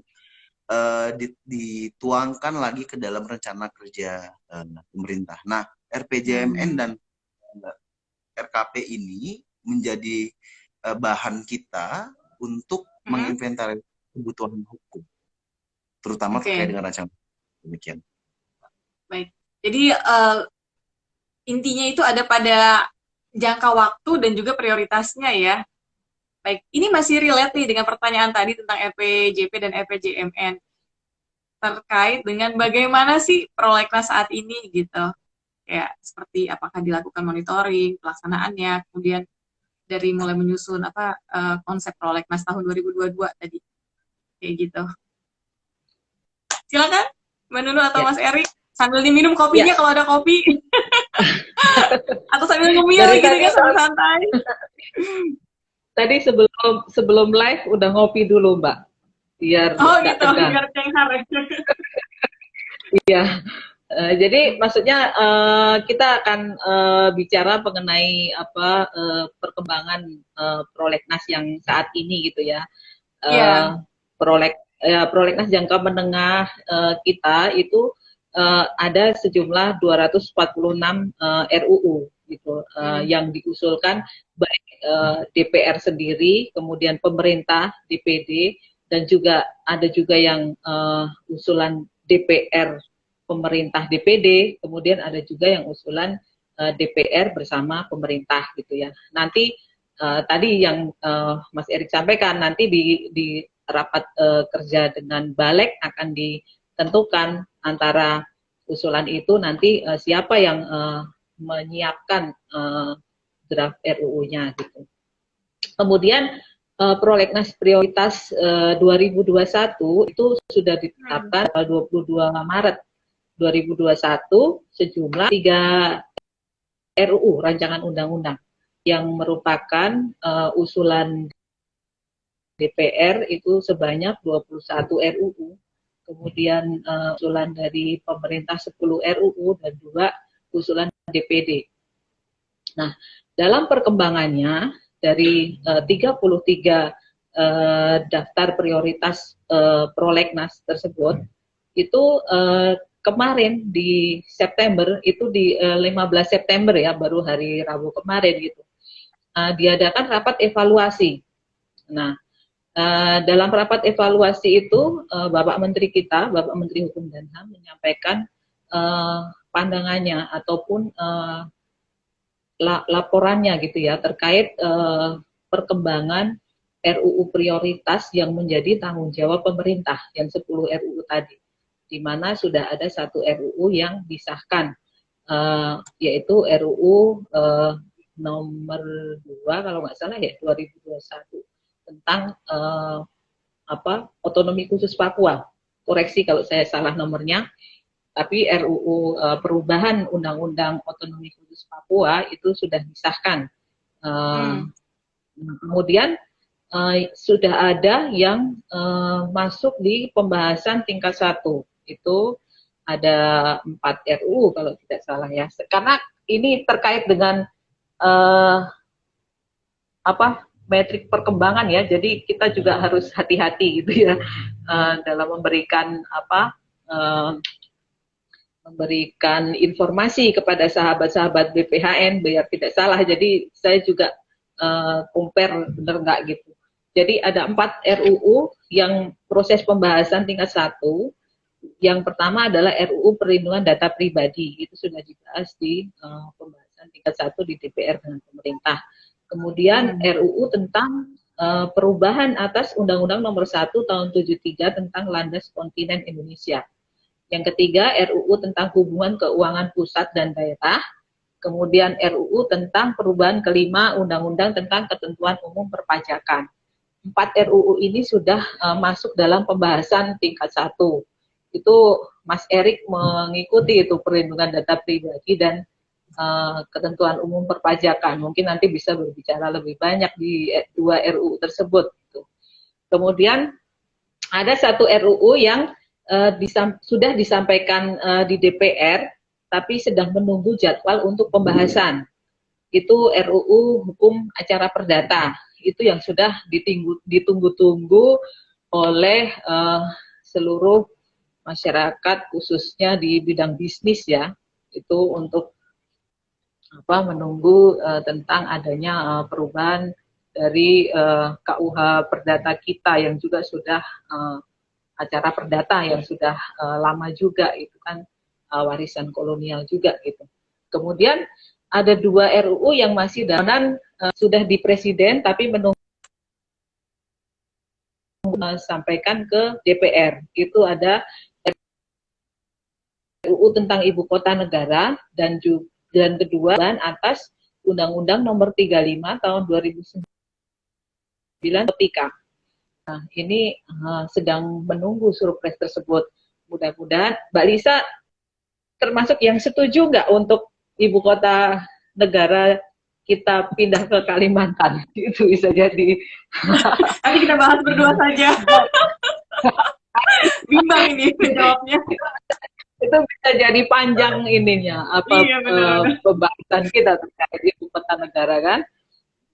dituangkan lagi ke dalam rencana kerja pemerintah. Nah, RPJMN dan RKP ini menjadi bahan kita untuk menginventarisasi kebutuhan hukum, terutama terkait dengan rancangan. Demikian. Baik. Jadi intinya itu ada pada jangka waktu dan juga prioritasnya ya. Baik, ini masih relate nih dengan pertanyaan tadi tentang RPJP dan RPJMN terkait dengan bagaimana sih prolegnas saat ini gitu. Ya, seperti apakah dilakukan monitoring, pelaksanaannya, kemudian dari mulai menyusun konsep prolegnas tahun 2022 tadi. Kayak gitu. Silakan Mbak Nunu atau Mas Erik sambil diminum kopinya kalau ada kopi. Atau sambil ngemil gitu ya santai-santai. Tadi sebelum live udah ngopi dulu Mbak. biar Oh nggak gitu, tegang. biar cenghar. Iya. Jadi maksudnya kita akan bicara mengenai apa perkembangan prolegnas yang saat ini gitu ya. Iya. Prolegnas jangka menengah kita itu ada sejumlah 246 RUU gitu yang diusulkan baik DPR sendiri, kemudian pemerintah DPD, dan juga ada juga yang usulan DPR pemerintah DPD, kemudian ada juga yang usulan DPR bersama pemerintah gitu ya. Nanti tadi yang Mas Erik sampaikan, nanti di rapat kerja dengan Balek akan ditentukan antara usulan itu nanti siapa yang menyiapkan draft RUU-nya gitu. Kemudian prolegnas prioritas 2021 itu sudah ditetapkan tanggal 22 Maret 2021 sejumlah 3 RUU rancangan undang-undang yang merupakan usulan DPR itu sebanyak 21 RUU, kemudian usulan dari pemerintah 10 RUU dan juga usulan DPD. Nah, dalam perkembangannya dari 33 daftar prioritas prolegnas tersebut itu kemarin di September itu di 15 September ya, baru hari Rabu kemarin gitu diadakan rapat evaluasi. Nah, dalam rapat evaluasi itu Bapak Menteri kita, Bapak Menteri Hukum dan HAM menyampaikan pandangannya ataupun laporannya gitu ya terkait perkembangan RUU prioritas yang menjadi tanggung jawab pemerintah yang 10 RUU tadi, di mana sudah ada 1 RUU yang disahkan yaitu RUU nomor 2 kalau nggak salah ya 2021 tentang otonomi khusus Papua. Koreksi kalau saya salah nomornya. Tapi RUU perubahan Undang-Undang Otonomi Khusus Papua itu sudah disahkan. Kemudian sudah ada yang masuk di pembahasan tingkat 1. Itu ada 4 RUU kalau tidak salah ya. Karena ini terkait dengan metrik perkembangan ya. Jadi kita juga harus hati-hati gitu ya dalam memberikan memberikan informasi kepada sahabat-sahabat BPHN biar tidak salah. Jadi saya juga compare benar nggak gitu. Jadi ada 4 RUU yang proses pembahasan tingkat 1. Yang pertama adalah RUU perlindungan data pribadi. Itu sudah dibahas di pembahasan tingkat 1 di DPR dengan pemerintah. Kemudian RUU tentang perubahan atas Undang-Undang Nomor 1 Tahun 73 tentang Landas Kontinen Indonesia. Yang ketiga, RUU tentang hubungan keuangan pusat dan daerah. Kemudian RUU tentang perubahan kelima Undang-Undang tentang ketentuan umum perpajakan. 4 RUU ini sudah masuk dalam pembahasan tingkat 1. Itu Mas Erik mengikuti itu perlindungan data pribadi dan ketentuan umum perpajakan. Mungkin nanti bisa berbicara lebih banyak di 2 RUU tersebut. Kemudian ada 1 RUU yang sudah disampaikan di DPR, tapi sedang menunggu jadwal untuk pembahasan. Itu RUU Hukum Acara Perdata. Itu yang sudah ditunggu-tunggu oleh seluruh masyarakat, khususnya di bidang bisnis ya. Itu untuk menunggu tentang adanya perubahan dari KUH Perdata kita yang juga sudah acara perdata yang sudah lama juga, itu kan warisan kolonial juga gitu. Kemudian ada 2 RUU yang masih dalam sudah di presiden tapi menunggu sampaikan ke DPR. Itu ada RUU tentang ibu kota negara dan kedua atas Undang-Undang Nomor 35 Tahun 2009 ketika. Nah, ini sedang menunggu surprise tersebut. Mudah-mudahan Mbak Lisa termasuk yang setuju nggak untuk ibu kota negara kita pindah ke Kalimantan? Itu bisa jadi. Nanti kita bahas berdua saja. Bimbang ini menjawabnya. Itu bisa jadi panjang ininya Iya benar. pembahasan kita terkait ibu kota negara kan.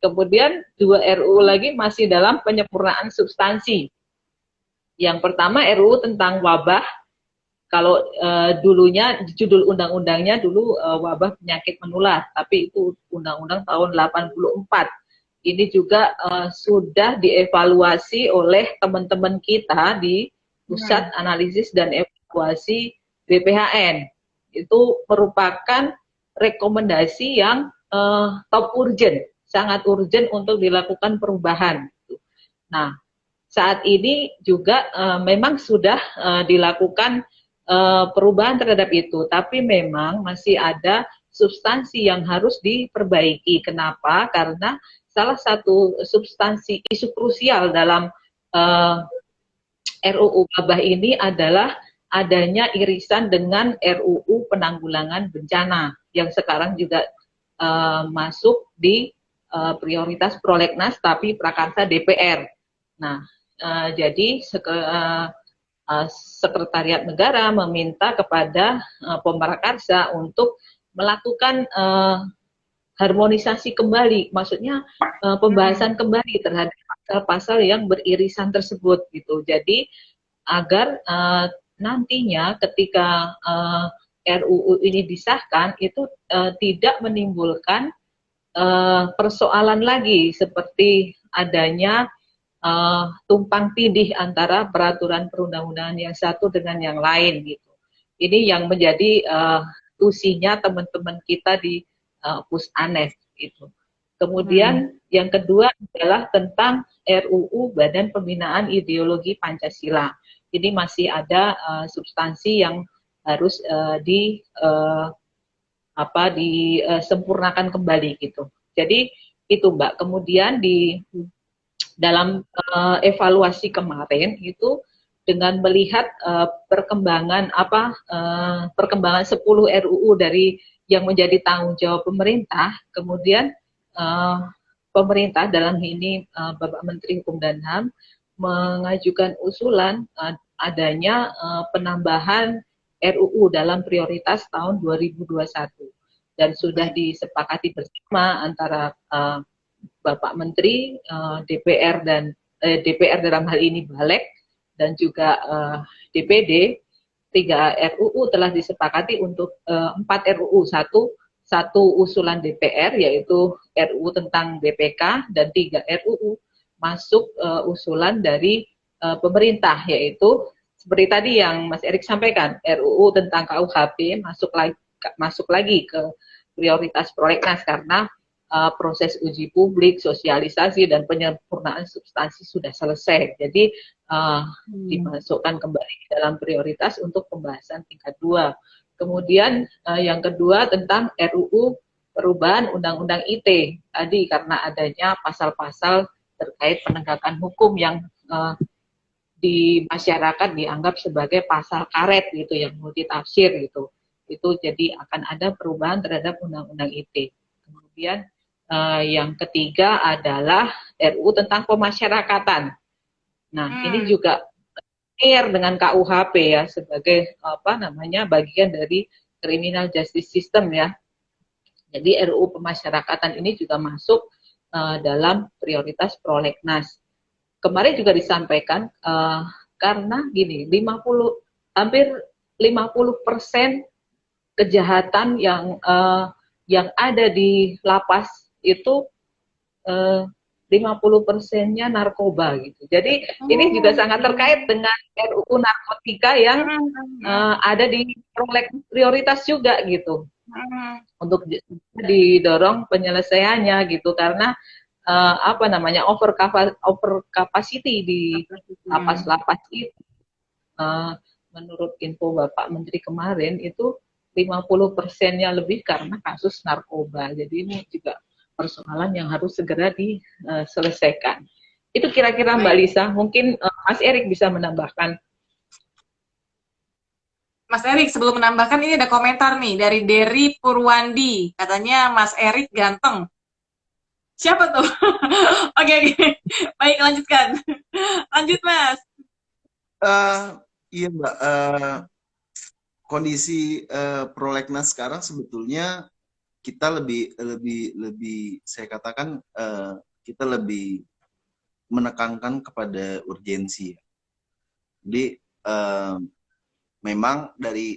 Kemudian 2 RUU lagi masih dalam penyempurnaan substansi. Yang pertama RUU tentang wabah. Kalau dulunya judul undang-undangnya dulu wabah penyakit menular, tapi itu undang-undang tahun 84. Ini juga sudah dievaluasi oleh teman-teman kita di Pusat Analisis dan Evaluasi BPHN. Itu merupakan rekomendasi yang top urgent, sangat urgent untuk dilakukan perubahan. Nah, saat ini juga memang sudah dilakukan perubahan terhadap itu, tapi memang masih ada substansi yang harus diperbaiki. Kenapa? Karena salah satu substansi isu krusial dalam RUU wabah ini adalah adanya irisan dengan RUU penanggulangan bencana yang sekarang juga masuk di prioritas prolegnas tapi prakarsa DPR. Nah, jadi Sekretariat Negara meminta kepada Pemprakarsa untuk melakukan harmonisasi kembali, maksudnya pembahasan kembali terhadap pasal-pasal yang beririsan tersebut gitu. Jadi agar nantinya ketika RUU ini disahkan itu tidak menimbulkan persoalan lagi seperti adanya tumpang tindih antara peraturan perundang-undangan yang satu dengan yang lain gitu. Ini yang menjadi tusinya teman-teman kita di Pusanes gitu. Kemudian yang kedua adalah tentang RUU Badan Pembinaan Ideologi Pancasila. Ini masih ada substansi yang harus disempurnakan kembali gitu. Jadi itu Mbak. Kemudian di dalam evaluasi kemarin itu dengan melihat perkembangan 10 RUU dari yang menjadi tanggung jawab pemerintah, kemudian pemerintah dalam ini Bapak Menteri Hukum dan HAM mengajukan usulan adanya penambahan RUU dalam prioritas tahun 2021 dan sudah disepakati bersama antara Bapak Menteri, DPR dan DPR dalam hal ini Balek dan juga DPD. 3 RUU telah disepakati untuk 4 RUU, satu usulan DPR yaitu RUU tentang BPK dan 3 RUU masuk usulan dari pemerintah yaitu seperti tadi yang Mas Erik sampaikan, RUU tentang KUHP masuk lagi ke prioritas prolegnas karena proses uji publik, sosialisasi, dan penyempurnaan substansi sudah selesai. Jadi dimasukkan kembali dalam prioritas untuk pembahasan tingkat 2. Kemudian yang kedua tentang RUU perubahan Undang-Undang ITE. Tadi karena adanya pasal-pasal terkait penegakan hukum yang di masyarakat dianggap sebagai pasal karet gitu yang multitafsir gitu. Itu jadi akan ada perubahan terhadap Undang-Undang ITE. Kemudian yang ketiga adalah RUU tentang pemasyarakatan. Nah, ini juga pair dengan KUHP ya sebagai bagian dari criminal justice system ya. Jadi RUU pemasyarakatan ini juga masuk dalam prioritas prolegnas. Kemarin juga disampaikan karena gini, hampir 50% kejahatan yang ada di lapas itu 50%-nya narkoba gitu. Jadi ini juga sangat terkait dengan RUU narkotika yang ada di prioritas juga gitu. Untuk didorong penyelesaiannya gitu karena over capacity di lapas-lapas itu. Menurut info Bapak Menteri kemarin itu 50%-nya lebih karena kasus narkoba. Jadi ini juga persoalan yang harus segera diselesaikan. Itu kira-kira Mbak Lisa, mungkin Mas Erik bisa menambahkan. Mas Erik, sebelum menambahkan ini ada komentar nih dari Dery Purwandi. Katanya Mas Erik ganteng. Siapa tuh? Oke. Baik, lanjutkan. Lanjut, Mas. Eh, iya Mbak, kondisi prolegnas sekarang sebetulnya kita lebih lebih lebih saya katakan kita lebih menekankan kepada urgensi. Jadi memang dari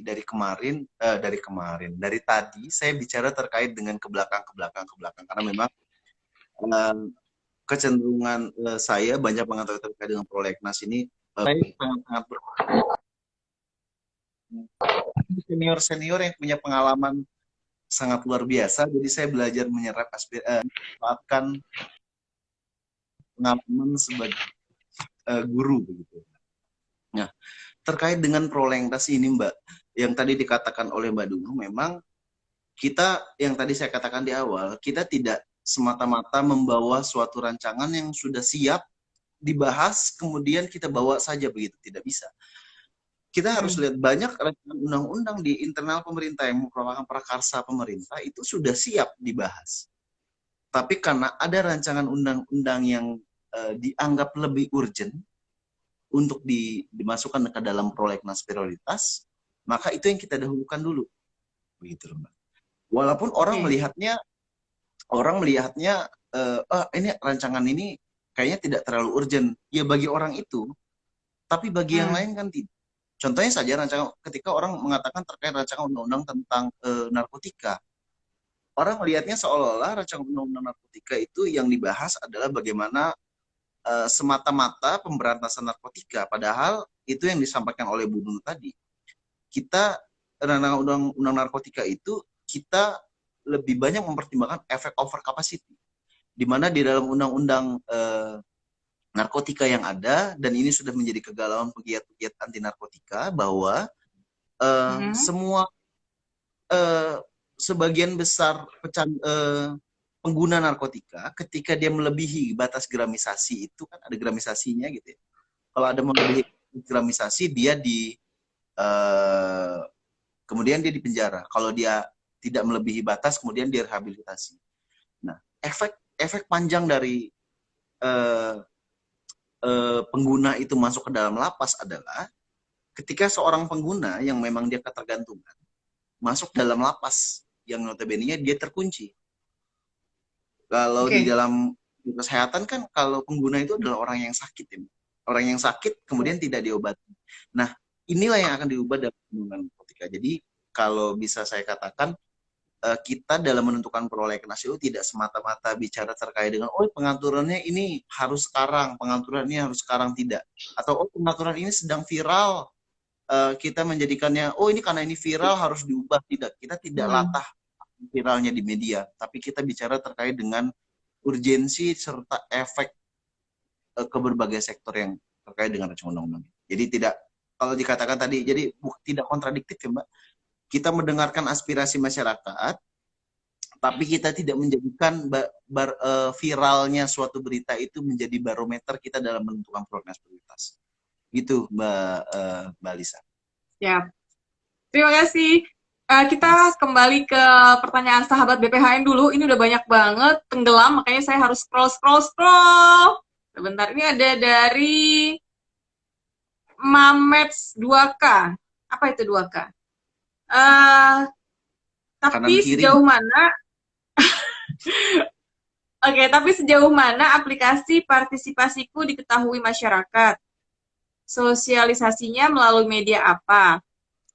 tadi saya bicara terkait dengan ke belakang karena memang eh, kecenderungan saya banyak mengatakan terkait dengan prolegnas ini saya sangat-sangat senior senior yang punya pengalaman sangat luar biasa. Jadi saya belajar menyerap memanfaatkan pengalaman sebagai guru begitu. Nah, terkait dengan prolegnas ini Mbak, yang tadi dikatakan oleh Mbak Dungu, memang kita yang tadi saya katakan di awal, kita tidak semata-mata membawa suatu rancangan yang sudah siap dibahas, kemudian kita bawa saja begitu, tidak bisa. Kita harus lihat banyak rancangan undang-undang di internal pemerintah yang merupakan prakarsa pemerintah itu sudah siap dibahas. Tapi karena ada rancangan undang-undang yang dianggap lebih urgent untuk dimasukkan ke dalam prolegnas prioritas, maka itu yang kita dahulukan dulu. Begitu, Mbak. Walaupun orang melihatnya ini rancangan ini kayaknya tidak terlalu urgent. Ya bagi orang itu, tapi bagi yang lain kan tidak. Contohnya saja rancangan ketika orang mengatakan terkait rancangan undang-undang tentang narkotika. Orang melihatnya seolah-olah rancangan undang-undang narkotika itu yang dibahas adalah bagaimana semata-mata pemberantasan narkotika. Padahal itu yang disampaikan oleh Bu Nunu tadi. Kita rancangan undang-undang narkotika itu kita lebih banyak mempertimbangkan efek over capacity. Di mana di dalam undang-undang narkotika yang ada, dan ini sudah menjadi kegalauan pegiat-pegiat anti narkotika, bahwa semua sebagian besar pengguna narkotika ketika dia melebihi batas gramisasi itu kan ada gramisasinya gitu ya. Kalau ada melebihi gramisasi dia kemudian dia dipenjara. Kalau dia tidak melebihi batas kemudian dia rehabilitasi. Nah, efek panjang dari pengguna itu masuk ke dalam lapas adalah ketika seorang pengguna yang memang dia ketergantungan masuk dalam lapas yang notabene-nya dia terkunci. Kalau di dalam kesehatan kan kalau pengguna itu adalah orang yang sakit ya. Orang yang sakit kemudian tidak diobati. Nah, inilah yang akan diubah dalam undang-undang narkotika. Jadi kalau bisa saya katakan kita dalam menentukan prolegnas itu tidak semata-mata bicara terkait dengan pengaturannya ini harus sekarang, pengaturannya harus sekarang, tidak. Atau pengaturan ini sedang viral, kita menjadikannya ini karena ini viral harus diubah, tidak. Kita tidak latah viralnya di media, tapi kita bicara terkait dengan urgensi serta efek ke berbagai sektor yang terkait dengan rancangan undang-undang. Jadi tidak, kalau dikatakan tadi, jadi tidak kontradiktif ya Mbak. Kita mendengarkan aspirasi masyarakat, tapi kita tidak menjadikan viralnya suatu berita itu menjadi barometer kita dalam menentukan prolegnas prioritas. Gitu Mbak Lisa. Ya, terima kasih. Kita kembali ke pertanyaan sahabat BPHN dulu. Ini udah banyak banget, tenggelam, makanya saya harus scroll. Sebentar, ini ada dari Mamets 2K. Apa itu 2K? Tapi sejauh mana tapi sejauh mana aplikasi partisipasiku diketahui masyarakat? Sosialisasinya melalui media apa?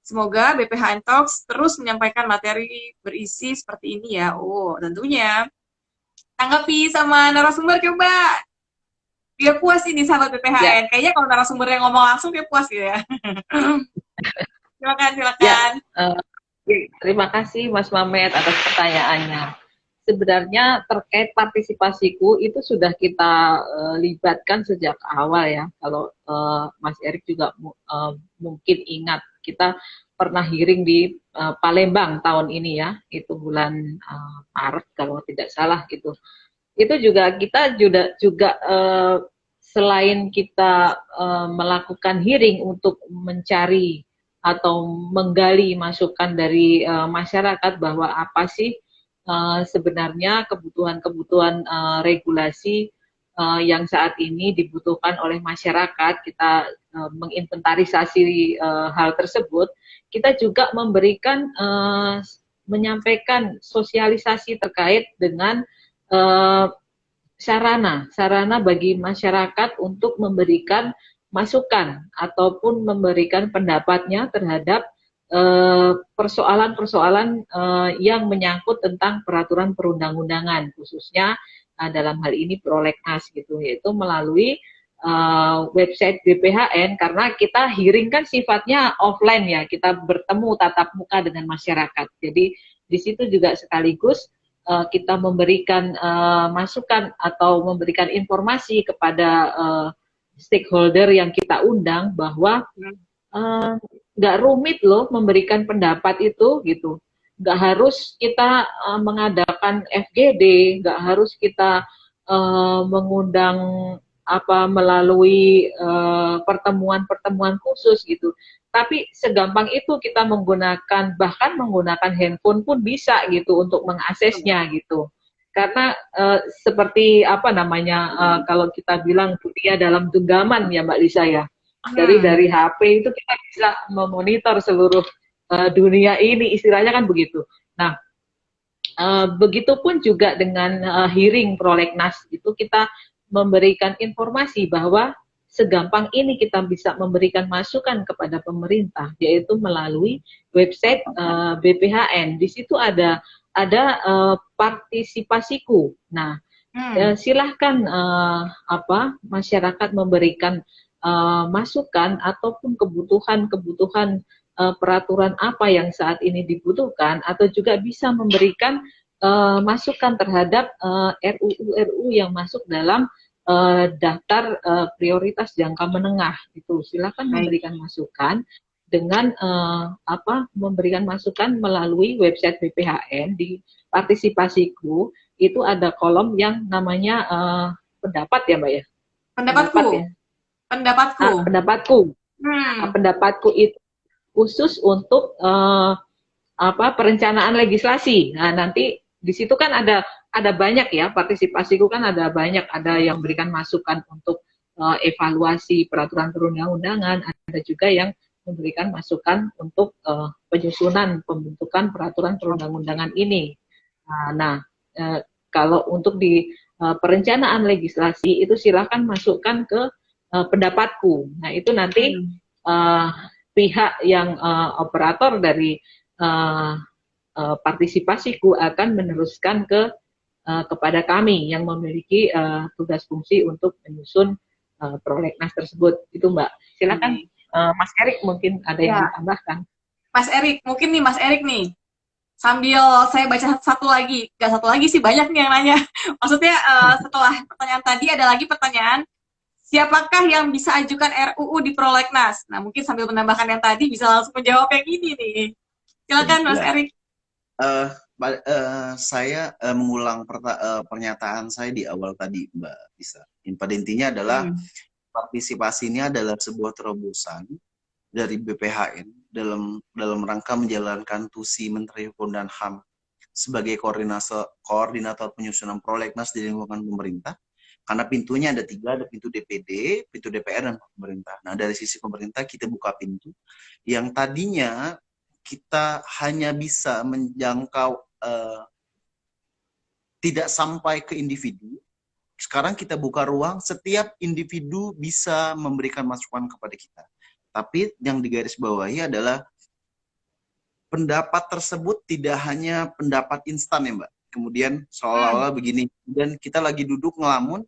Semoga BPHN Talks terus menyampaikan materi berisi seperti ini ya. Tentunya. Tanggapi sama narasumber coba. Dia puas ini sahabat BPHN. Kayaknya kalau narasumber yang ngomong langsung dia puas gitu ya. Silakan. Terima kasih Mas Mamet atas pertanyaannya. Sebenarnya terkait partisipasiku itu sudah kita libatkan sejak awal ya. Kalau Mas Erik juga mungkin ingat, kita pernah hearing di Palembang tahun ini ya, itu bulan Maret kalau tidak salah gitu. Itu juga kita juga selain kita melakukan hearing untuk mencari atau menggali masukan dari masyarakat bahwa apa sih sebenarnya kebutuhan regulasi yang saat ini dibutuhkan oleh masyarakat. Kita menginventarisasi hal tersebut, kita juga memberikan menyampaikan sosialisasi terkait dengan uh, sarana bagi masyarakat untuk memberikan masukan ataupun memberikan pendapatnya terhadap persoalan-persoalan yang menyangkut tentang peraturan perundang-undangan, khususnya dalam hal ini prolegnas gitu, yaitu melalui website BPHN, karena kita hearing kan sifatnya offline ya, kita bertemu tatap muka dengan masyarakat. Jadi di situ juga sekaligus kita memberikan masukan atau memberikan informasi kepada stakeholder yang kita undang bahwa nggak rumit loh memberikan pendapat itu gitu. Nggak harus kita mengadakan FGD, nggak harus kita mengundang melalui pertemuan-pertemuan khusus gitu. Tapi segampang itu kita bahkan menggunakan handphone pun bisa gitu untuk mengaksesnya gitu. Karena seperti kalau kita bilang dunia dalam genggaman ya Mbak Lisa ya. Dari HP itu kita bisa memonitor seluruh dunia ini, istilahnya kan begitu. Nah, begitupun juga dengan hearing prolegnas itu kita memberikan informasi bahwa segampang ini kita bisa memberikan masukan kepada pemerintah, yaitu melalui website BPHN. Di situ ada partisipasiku. Nah, silahkan masyarakat memberikan masukan ataupun kebutuhan peraturan apa yang saat ini dibutuhkan, atau juga bisa memberikan masukan terhadap RUU yang masuk dalam daftar prioritas jangka menengah itu. Silakan memberikan masukan dengan memberikan masukan melalui website BPHN. Di partisipasiku itu ada kolom yang namanya pendapat ya Mbak ya. Pendapatku itu khusus untuk perencanaan legislasi. Nah, nanti di situ kan ada banyak ya, partisipasiku kan ada banyak, ada yang berikan masukan untuk evaluasi peraturan perundang-undangan, ada juga yang memberikan masukan untuk penyusunan pembentukan peraturan perundang-undangan ini. Kalau untuk di perencanaan legislasi itu silakan masukkan ke pendapatku. Nah, itu nanti pihak yang operator dari partisipasiku akan meneruskan kepada kami yang memiliki tugas fungsi untuk menyusun prolegnas tersebut. Itu Mbak. Silakan Mas Erik mungkin ada yang ditambahkan. Mas Erik, mungkin nih Mas Erik nih. Sambil saya baca satu lagi, gak satu lagi sih, banyak nih yang nanya. Maksudnya setelah pertanyaan tadi ada lagi pertanyaan, siapakah yang bisa ajukan RUU di prolegnas? Nah, mungkin sambil menambahkan yang tadi bisa langsung menjawab yang ini nih. Silakan Mas Erik. Saya mengulang pernyataan saya di awal tadi, Mbak Lisa. Pada intinya adalah partisipasi ini adalah sebuah terobosan dari BPHN dalam rangka menjalankan tusi Menteri Hukum dan HAM sebagai koordinator penyusunan prolegnas di lingkungan pemerintah. Karena pintunya ada 3, ada pintu DPD, pintu DPR, dan pemerintah. Nah, dari sisi pemerintah kita buka pintu yang tadinya kita hanya bisa menjangkau tidak sampai ke individu. Sekarang kita buka ruang, setiap individu bisa memberikan masukan kepada kita. Tapi yang digarisbawahi adalah pendapat tersebut tidak hanya pendapat instan ya Mbak. Kemudian seolah-olah begini, dan kita lagi duduk ngelamun,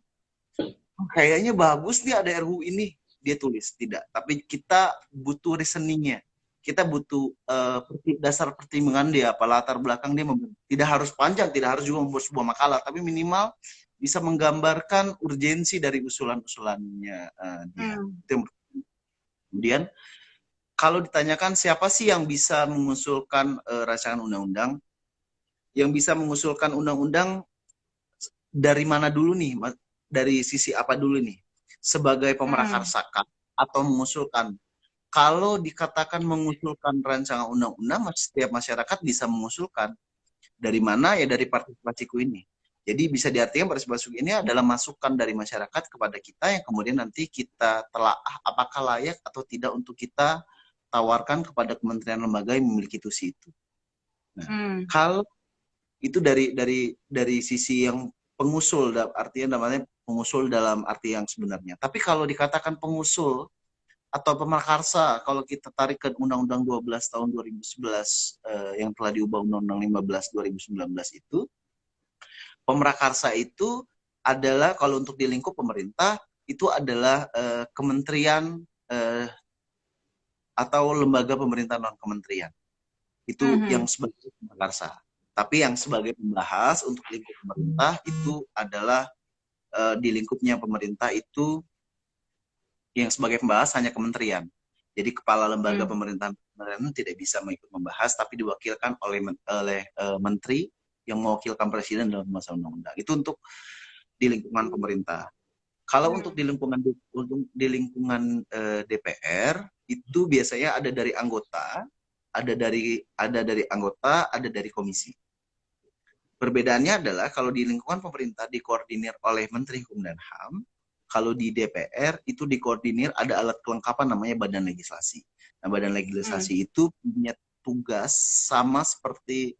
kayaknya bagus nih ada RUU ini, dia tulis. Tidak, tapi kita butuh reasoningnya. Kita butuh dasar pertimbangan dia, latar belakang dia. Tidak harus panjang, tidak harus juga membuat sebuah makalah, tapi minimal bisa menggambarkan urgensi dari usulan-usulannya dia. Kemudian, kalau ditanyakan siapa sih yang bisa mengusulkan rancangan undang-undang, yang bisa mengusulkan undang-undang dari mana dulu nih? Dari sisi apa dulu nih? Sebagai pemerakarsakan atau mengusulkan? Kalau dikatakan mengusulkan rancangan undang-undang, setiap masyarakat bisa mengusulkan. Dari mana? Ya dari partisipasiku ini. Jadi bisa diartikan partisipasi publik ini adalah masukan dari masyarakat kepada kita yang kemudian nanti kita telaah apakah layak atau tidak untuk kita tawarkan kepada kementerian lembaga yang memiliki tusi itu. Nah, kalau itu dari sisi yang pengusul, artinya namanya pengusul dalam arti yang sebenarnya. Tapi kalau dikatakan pengusul atau pemakarsa, kalau kita tarik ke Undang-Undang 12 tahun 2011 yang telah diubah Undang-Undang 15 2019 itu, pemrakarsa itu adalah kalau untuk di lingkup pemerintah itu adalah kementerian atau lembaga pemerintah non kementerian. Itu yang sebagai pemrakarsa. Tapi yang sebagai pembahas untuk lingkup pemerintah itu adalah di lingkupnya pemerintah itu yang sebagai pembahas hanya kementerian. Jadi kepala lembaga pemerintahan tidak bisa mengikut membahas, tapi diwakilkan oleh menteri yang mewakilkan presiden dalam masa undang-undang. Itu untuk di lingkungan pemerintah. Kalau untuk di lingkungan DPR itu biasanya ada dari anggota, ada dari komisi. Perbedaannya adalah kalau di lingkungan pemerintah dikoordinir oleh Menteri Hukum dan HAM, kalau di DPR itu dikoordinir ada alat kelengkapan namanya Badan Legislasi. Nah, Badan Legislasi itu punya tugas sama seperti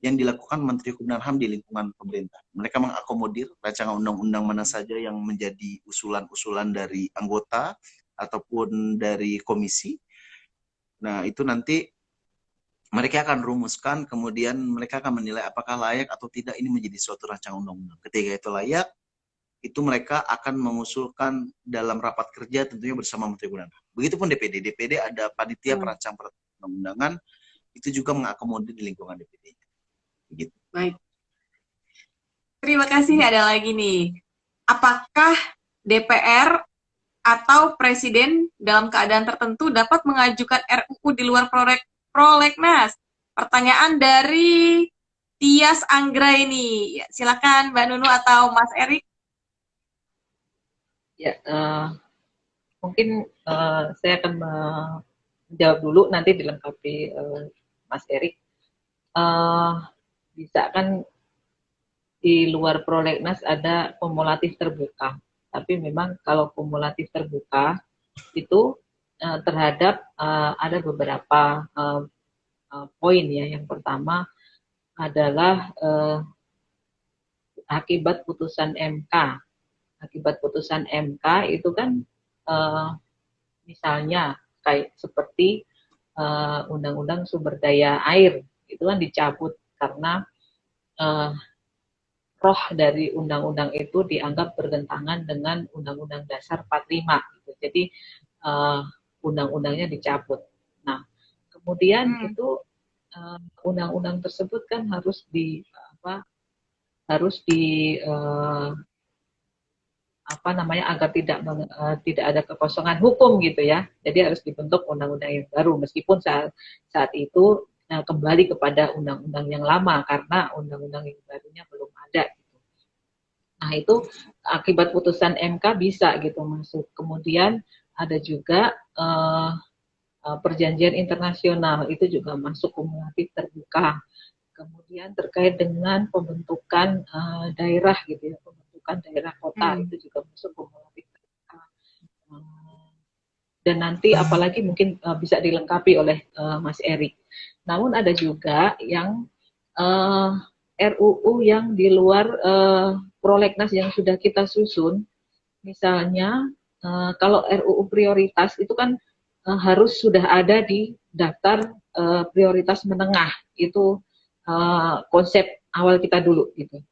yang dilakukan Menteri Hukum dan HAM di lingkungan pemerintah. Mereka mengakomodir rancangan undang-undang mana saja yang menjadi usulan-usulan dari anggota ataupun dari komisi. Nah, itu nanti mereka akan rumuskan, kemudian mereka akan menilai apakah layak atau tidak ini menjadi suatu rancangan undang-undang. Ketika itu layak, itu mereka akan mengusulkan dalam rapat kerja tentunya bersama Menteri Hukum dan HAM. Begitupun DPD. DPD ada panitia perancang perundang-undangan, itu juga mengakomodir di lingkungan DPD. Begitu. Baik. Terima kasih. Ada lagi nih. Apakah DPR atau Presiden dalam keadaan tertentu dapat mengajukan RUU di luar prolegnas? Pertanyaan dari Tias Anggra ini. Ya, silakan Mbak Nunu atau Mas Erik. Ya, mungkin saya akan menjawab dulu, nanti dilengkapi Mas Erik. Bisa kan di luar prolegnas ada kumulatif terbuka, tapi memang kalau kumulatif terbuka itu terhadap ada beberapa poin ya. Yang pertama adalah akibat putusan MK. Akibat putusan MK itu kan misalnya kayak seperti Undang-Undang Sumber Daya Air itu kan dicabut karena roh dari undang-undang itu dianggap bertentangan dengan Undang-Undang Dasar 45. Gitu. Jadi undang-undangnya dicabut. Nah, kemudian itu undang-undang tersebut kan harus agar tidak ada kekosongan hukum gitu ya. Jadi harus dibentuk undang-undang yang baru meskipun saat itu kembali kepada undang-undang yang lama karena undang-undang yang barunya belum ada gitu. Nah, itu akibat putusan MK bisa gitu masuk. Kemudian ada juga perjanjian internasional itu juga masuk kumulatif terbuka. Kemudian terkait dengan pembentukan daerah gitu ya, pembentukan daerah kota itu juga masuk kumulatif terbuka. Dan nanti apalagi mungkin bisa dilengkapi oleh Mas Erik. Namun ada juga yang RUU yang di luar prolegnas yang sudah kita susun, misalnya kalau RUU prioritas itu kan harus sudah ada di daftar prioritas menengah, itu konsep awal kita dulu gitu.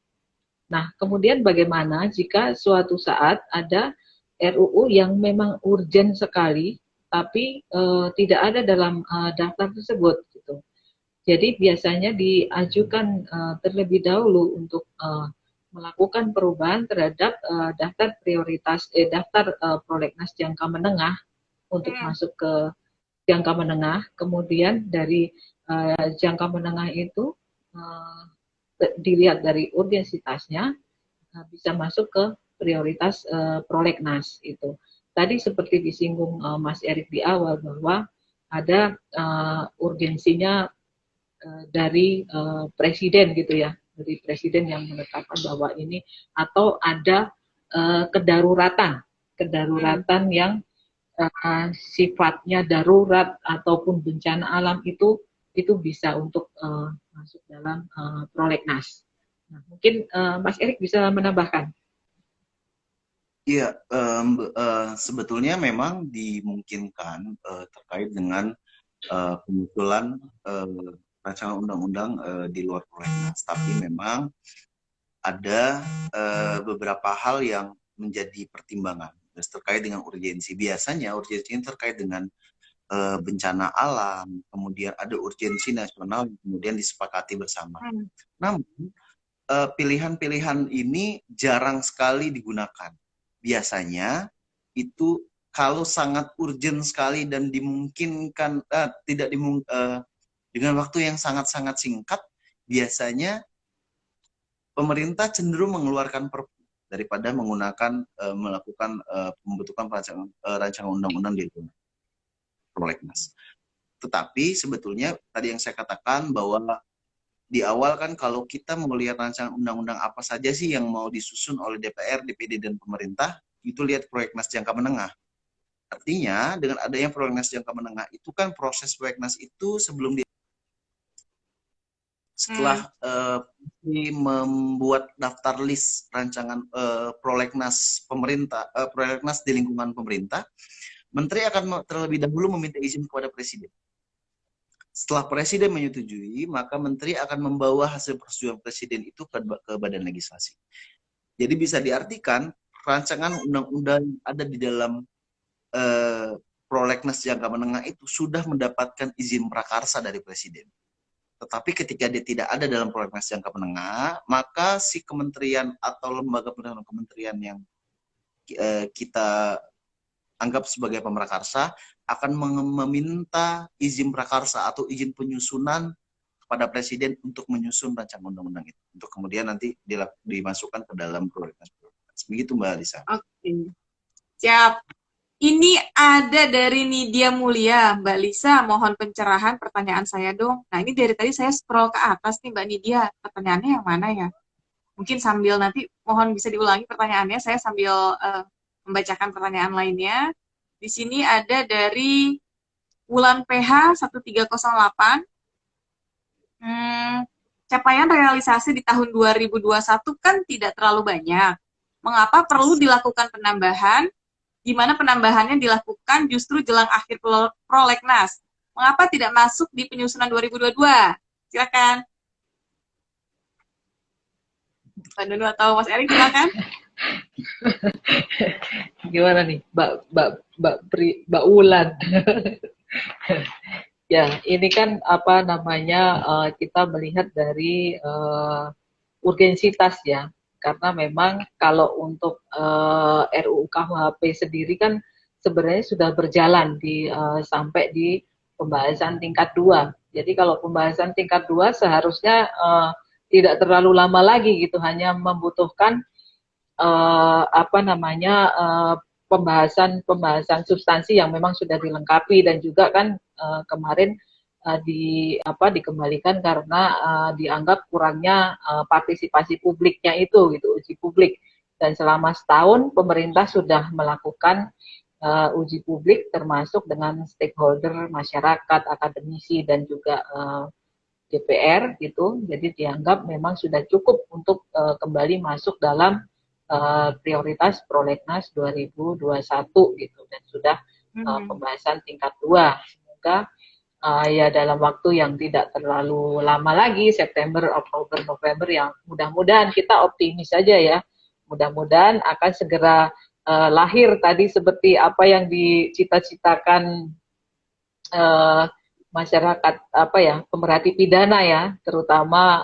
Nah, kemudian bagaimana jika suatu saat ada RUU yang memang urgent sekali, tapi tidak ada dalam daftar tersebut gitu. Jadi biasanya diajukan terlebih dahulu untuk melakukan perubahan terhadap daftar prioritas, daftar prolegnas jangka menengah untuk masuk ke jangka menengah. Kemudian dari jangka menengah itu dilihat dari urgensitasnya bisa masuk ke prioritas prolegnas itu. Tadi seperti disinggung Mas Erik di awal bahwa ada urgensinya dari presiden gitu ya, dari presiden yang menetapkan bahwa ini, atau ada kedaruratan yang sifatnya darurat ataupun bencana alam itu bisa untuk masuk dalam prolegnas. Nah, mungkin Mas Erik bisa menambahkan. Iya, sebetulnya memang dimungkinkan terkait dengan pemunculan rancangan undang-undang di luar prolegnas, tapi memang ada beberapa hal yang menjadi pertimbangan terkait dengan urgensi. Biasanya urgensi ini terkait dengan bencana alam, kemudian ada urgensi nasional yang kemudian disepakati bersama. Namun pilihan-pilihan ini jarang sekali digunakan. Biasanya itu kalau sangat urgent sekali dan dimungkinkan dengan waktu yang sangat-sangat singkat, biasanya pemerintah cenderung mengeluarkan perpu daripada melakukan pembentukan rancangan undang-undang di prolegnas. Tetapi sebetulnya tadi yang saya katakan bahwa di awal kan kalau kita mau lihat rancangan undang-undang apa saja sih yang mau disusun oleh DPR, DPD, dan pemerintah, itu lihat prolegnas jangka menengah. Artinya dengan adanya prolegnas jangka menengah itu kan proses prolegnas itu setelah membuat daftar list rancangan prolegnas pemerintah, prolegnas di lingkungan pemerintah, menteri akan terlebih dahulu meminta izin kepada presiden. Setelah presiden menyetujui, maka menteri akan membawa hasil persetujuan presiden itu ke badan legislasi. Jadi bisa diartikan rancangan undang-undang ada di dalam prolegnas jangka menengah itu sudah mendapatkan izin prakarsa dari presiden. Tetapi ketika dia tidak ada dalam prolegnas jangka menengah, maka si kementerian atau lembaga pendamping kementerian yang kita anggap sebagai pemrakarsa akan meminta izin prakarsa atau izin penyusunan kepada presiden untuk menyusun rancangan undang-undang itu, untuk kemudian nanti dimasukkan ke dalam prolegnas. Begitu Mbak Alisa. Oke, siap. Ini ada dari Nidia Mulia, Mbak Lisa, mohon pencerahan pertanyaan saya dong. Nah, ini dari tadi saya scroll ke atas nih Mbak Nidia, pertanyaannya yang mana ya? Mungkin sambil nanti mohon bisa diulangi pertanyaannya, saya sambil membacakan pertanyaan lainnya. Di sini ada dari Wulan PH 1308. Capaian realisasi di tahun 2021 kan tidak terlalu banyak. Mengapa perlu dilakukan penambahan? Di mana penambahannya dilakukan justru jelang akhir prolegnas. Mengapa tidak masuk di penyusunan 2022? Silakan. Mbak Nunu atau Mas Erik, silakan. Gimana nih, Mbak Wulan? Ya, ini kan apa namanya, kita melihat dari urgensitas ya. Karena memang kalau untuk RUU KUHP sendiri kan sebenarnya sudah berjalan sampai di pembahasan tingkat 2. Jadi kalau pembahasan tingkat 2 seharusnya tidak terlalu lama lagi gitu, hanya membutuhkan pembahasan substansi yang memang sudah dilengkapi, dan juga kan kemarin dikembalikan karena dianggap kurangnya partisipasi publiknya itu gitu, uji publik. Dan selama setahun pemerintah sudah melakukan uji publik termasuk dengan stakeholder masyarakat, akademisi, dan juga DPR gitu. Jadi dianggap memang sudah cukup untuk kembali masuk dalam prioritas prolegnas 2021 gitu, dan sudah pembahasan tingkat 2. Semoga ya dalam waktu yang tidak terlalu lama lagi, September, Oktober, November, yang mudah-mudahan kita optimis saja ya, mudah-mudahan akan segera lahir tadi seperti apa yang dicita-citakan masyarakat pemerhati pidana ya, terutama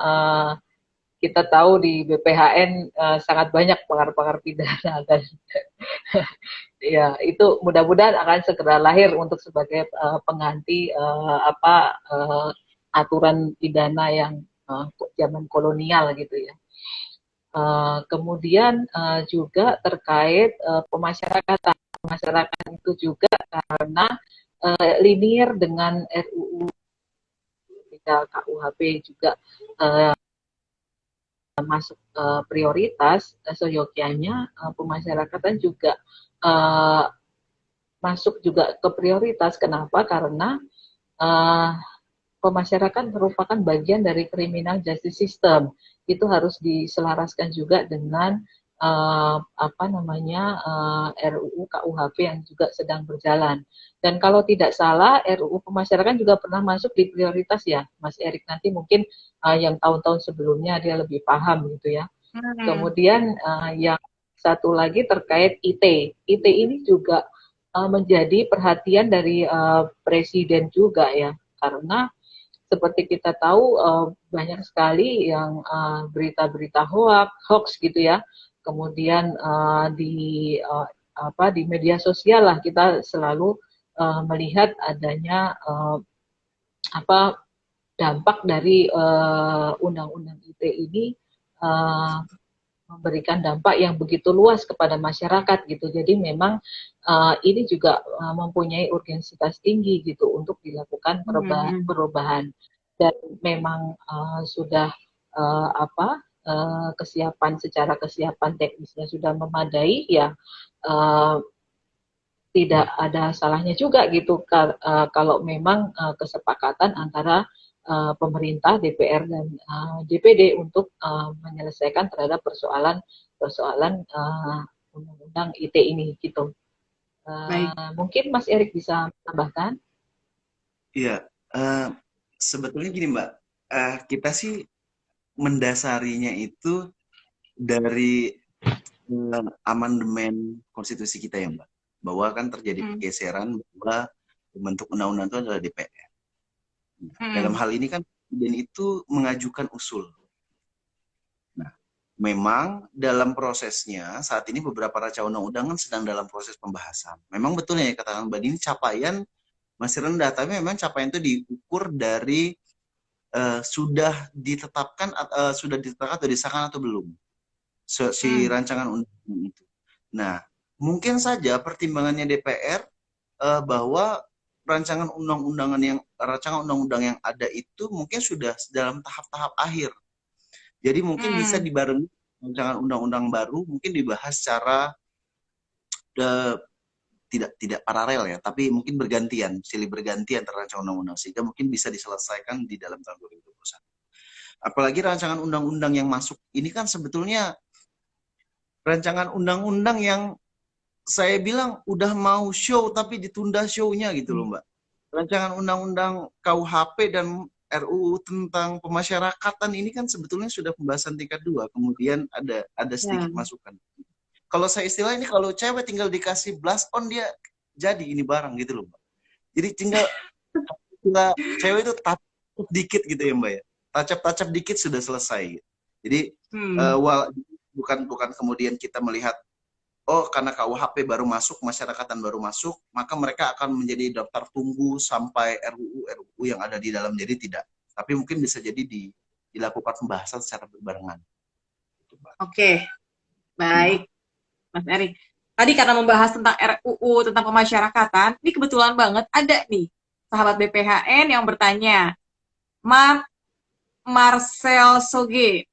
kita tahu di BPHN sangat banyak pakar-pakar pidana, dan ya itu mudah-mudahan akan segera lahir untuk sebagai pengganti aturan pidana yang zaman kolonial gitu ya. Kemudian juga terkait pemasyarakat itu juga karena linear dengan RUU KUHP juga. Kemudian juga terkait pemasyarakat, pemasyarakat itu juga karena linear dengan RUU, ketika KUHP juga, kemudian juga terkait pemasyarakat, pemasyarakat itu juga karena linear dengan RUU, ketika KUHP juga, kemudian juga terkait pemasyarakat, pemasyarakat itu juga karena linear dengan RUU, ketika KUHP juga masuk prioritas, seyogyanya pemasyarakatan juga uh, masuk juga ke prioritas. Kenapa? Karena uh, pemasyarakatan merupakan bagian dari criminal justice system. Itu harus diselaraskan juga dengan RUU KUHP yang juga sedang berjalan. Dan kalau tidak salah, RUU pemasyarakatan juga pernah masuk di prioritas ya, Mas Erik. Nanti mungkin yang tahun-tahun sebelumnya dia lebih paham gitu ya. Kemudian yang satu lagi terkait IT. IT ini juga menjadi perhatian dari Presiden juga ya, karena seperti kita tahu banyak sekali yang berita-berita hoax gitu ya. Kemudian di media sosial lah kita selalu melihat adanya dampak dari undang-undang ITE ini memberikan dampak yang begitu luas kepada masyarakat gitu. Jadi memang ini juga mempunyai urgensitas tinggi gitu untuk dilakukan perubahan. Dan memang sudah kesiapan teknisnya sudah memadai ya, tidak ada salahnya juga gitu kalau memang kesepakatan antara pemerintah, DPR dan DPD untuk menyelesaikan terhadap persoalan undang-undang ITE ini gitu. Mungkin Mas Erik bisa menambahkan? Iya, sebetulnya gini Mbak, kita sih mendasarinya itu dari amandemen konstitusi kita ya Mbak, bahwa kan terjadi pergeseran bahwa bentuk undang-undang itu adalah DPR. Dalam hal ini kan Presiden itu mengajukan usul. Nah, memang dalam prosesnya saat ini beberapa rancangan undang-undang sedang dalam proses pembahasan. Memang betul ya katakan Mbak, ini capaian masih rendah, tapi memang capaian itu diukur dari sudah ditetapkan atau disahkan atau belum si rancangan undang-undang itu. Nah, mungkin saja pertimbangannya DPR bahwa rancangan undang-undang yang ada itu mungkin sudah dalam tahap-tahap akhir. Jadi mungkin bisa dibarengi rancangan undang-undang baru, mungkin dibahas secara tidak paralel ya, tapi mungkin silih bergantian antara rancangan undang-undang, sehingga mungkin bisa diselesaikan di dalam tahun 2021. Apalagi rancangan undang-undang yang masuk ini kan sebetulnya rancangan undang-undang yang saya bilang udah mau show tapi ditunda show-nya gitu loh Mbak. Rancangan undang-undang KUHP dan RUU tentang pemasyarakatan ini kan sebetulnya sudah pembahasan tingkat 2, kemudian ada sedikit masukan. Kalau saya istilah ini, kalau cewek tinggal dikasih blast on dia jadi ini barang gitu loh Mbak. Jadi tinggal cewek itu touch dikit gitu ya Mbak ya. Touch-up dikit sudah selesai. Jadi bukan kemudian kita melihat karena KUHP baru masuk, masyarakatan baru masuk, maka mereka akan menjadi daftar tunggu sampai RUU yang ada di dalam. Jadi tidak. Tapi mungkin bisa jadi dilakukan pembahasan secara berbarengan. Oke, baik. Mas Erik, tadi karena membahas tentang RUU, tentang pemasyarakatan, ini kebetulan banget ada nih sahabat BPHN yang bertanya, Marcel Soge.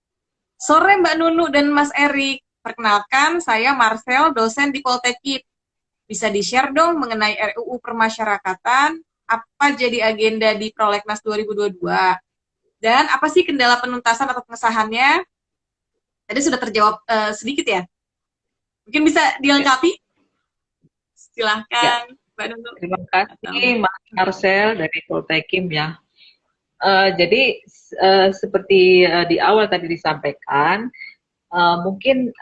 Sore Mbak Nunu dan Mas Erik, perkenalkan saya Marcel, dosen di Poltekip. Bisa di-share dong mengenai RUU pemasyarakatan, apa jadi agenda di Prolegnas 2022, dan apa sih kendala penuntasan atau pengesahannya? Tadi sudah terjawab sedikit ya. Mungkin bisa dilengkapi? Silahkan, Mbak Nunu. Terima kasih, Mas Marcel dari Poltekim ya. Jadi seperti di awal tadi disampaikan, mungkin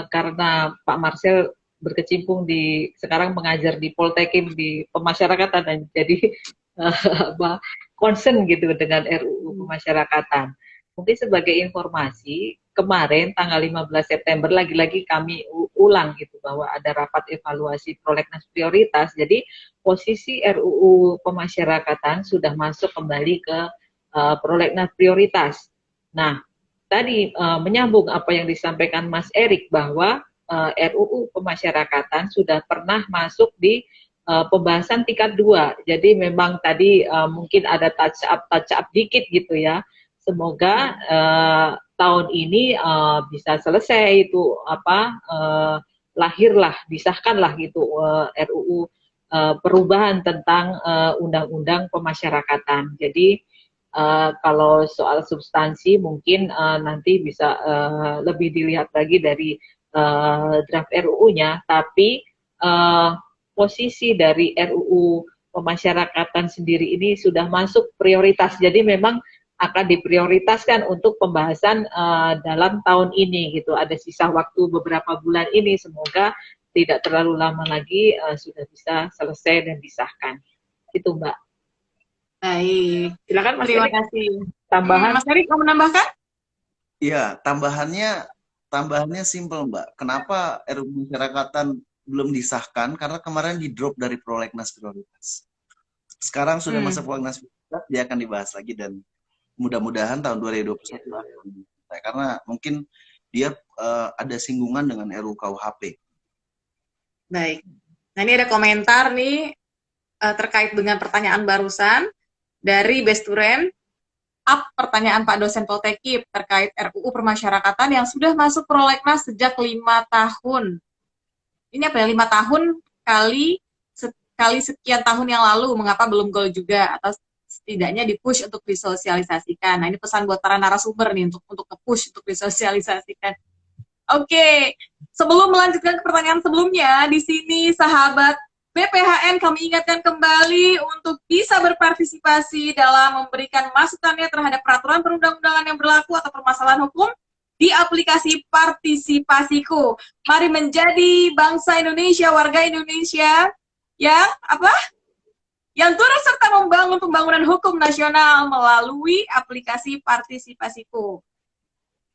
karena Pak Marcel berkecimpung sekarang mengajar di Poltekim di pemasyarakatan, dan jadi concern gitu dengan RUU pemasyarakatan. Mungkin sebagai informasi, kemarin tanggal 15 September lagi-lagi kami ulang gitu bahwa ada rapat evaluasi prolegnas prioritas. Jadi posisi RUU pemasyarakatan sudah masuk kembali ke prolegnas prioritas. Nah, tadi menyambung apa yang disampaikan Mas Erik bahwa RUU pemasyarakatan sudah pernah masuk di pembahasan tingkat 2. Jadi memang tadi mungkin ada touch up dikit gitu ya. Semoga tahun ini bisa selesai itu lahirlah, disahkanlah gitu RUU perubahan tentang undang-undang pemasyarakatan. Jadi kalau soal substansi mungkin nanti bisa lebih dilihat lagi dari draft RUU-nya, tapi posisi dari RUU pemasyarakatan sendiri ini sudah masuk prioritas. Jadi memang akan diprioritaskan untuk pembahasan dalam tahun ini gitu. Ada sisa waktu beberapa bulan ini, semoga tidak terlalu lama lagi sudah bisa selesai dan disahkan. Itu Mbak. Baik. Silakan Mas Terima Erik. kasih. Tambahan. Mas Erik mau menambahkan? Iya, tambahannya simpel Mbak. Kenapa RUU Pemasyarakatan belum disahkan? Karena kemarin di drop dari prolegnas prioritas. Sekarang sudah masuk prolegnas prioritas, dia akan dibahas lagi dan mudah-mudahan tahun 2021 akan selesai. Karena mungkin dia ada singgungan dengan RUU KUHP. Baik. Nah, ini ada komentar nih terkait dengan pertanyaan barusan dari Besturen. Pertanyaan Pak dosen Poltekip terkait RUU Permasyarakatan yang sudah masuk prolegnas sejak 5 tahun. Ini apa ya, 5 tahun kali sekian tahun yang lalu, mengapa belum gol juga, atau setidaknya di-push untuk disosialisasikan. Nah, ini pesan buat para narasumber nih, untuk nge-push, untuk disosialisasikan. Oke, sebelum melanjutkan ke pertanyaan sebelumnya, di sini sahabat BPHN kami ingatkan kembali untuk bisa berpartisipasi dalam memberikan masukannya terhadap peraturan perundang-undangan yang berlaku atau permasalahan hukum di aplikasi Partisipasiku. Mari menjadi bangsa Indonesia, warga Indonesia yang yang turut serta membangun pembangunan hukum nasional melalui aplikasi Partisipasiku.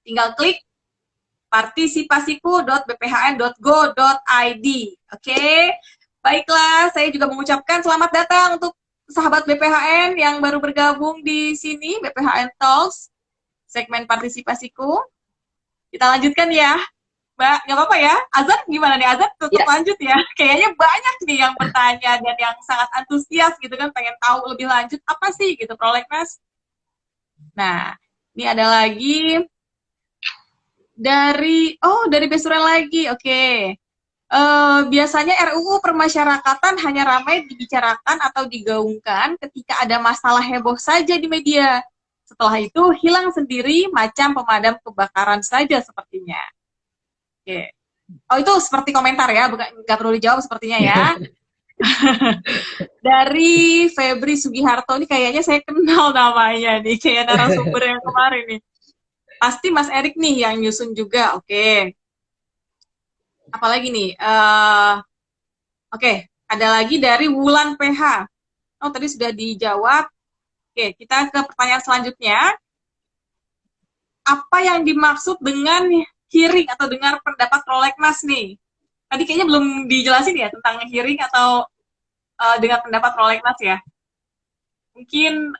Tinggal klik partisipasiku.bphn.go.id. Oke, baiklah, saya juga mengucapkan selamat datang untuk sahabat BPHN yang baru bergabung di sini, BPHN Talks, segmen Partisipasiku. Kita lanjutkan ya, Mbak, nggak apa-apa ya? Azan gimana nih? Azan tetap lanjut ya? Kayaknya banyak nih yang bertanya dan yang sangat antusias gitu kan, pengen tahu lebih lanjut apa sih gitu prolegnas. Nah, ini ada lagi dari Besuren lagi. Oke. Biasanya RUU Permasyarakatan hanya ramai dibicarakan atau digaungkan ketika ada masalah heboh saja di media. Setelah itu hilang sendiri macam pemadam kebakaran saja sepertinya. Oke. Oh, itu seperti komentar ya, nggak perlu dijawab sepertinya ya. Dari Febri Sugiharto, ini kayaknya saya kenal namanya nih, kayak narasumber yang kemarin nih. Pasti Mas Erik nih yang nyusun juga, oke. Apalagi nih? Oke, ada lagi dari Wulan PH. Oh, tadi sudah dijawab. Oke, kita ke pertanyaan selanjutnya. Apa yang dimaksud dengan hearing atau dengar pendapat prolegnas nih? Tadi kayaknya belum dijelasin ya tentang hearing atau dengar pendapat prolegnas ya. Mungkin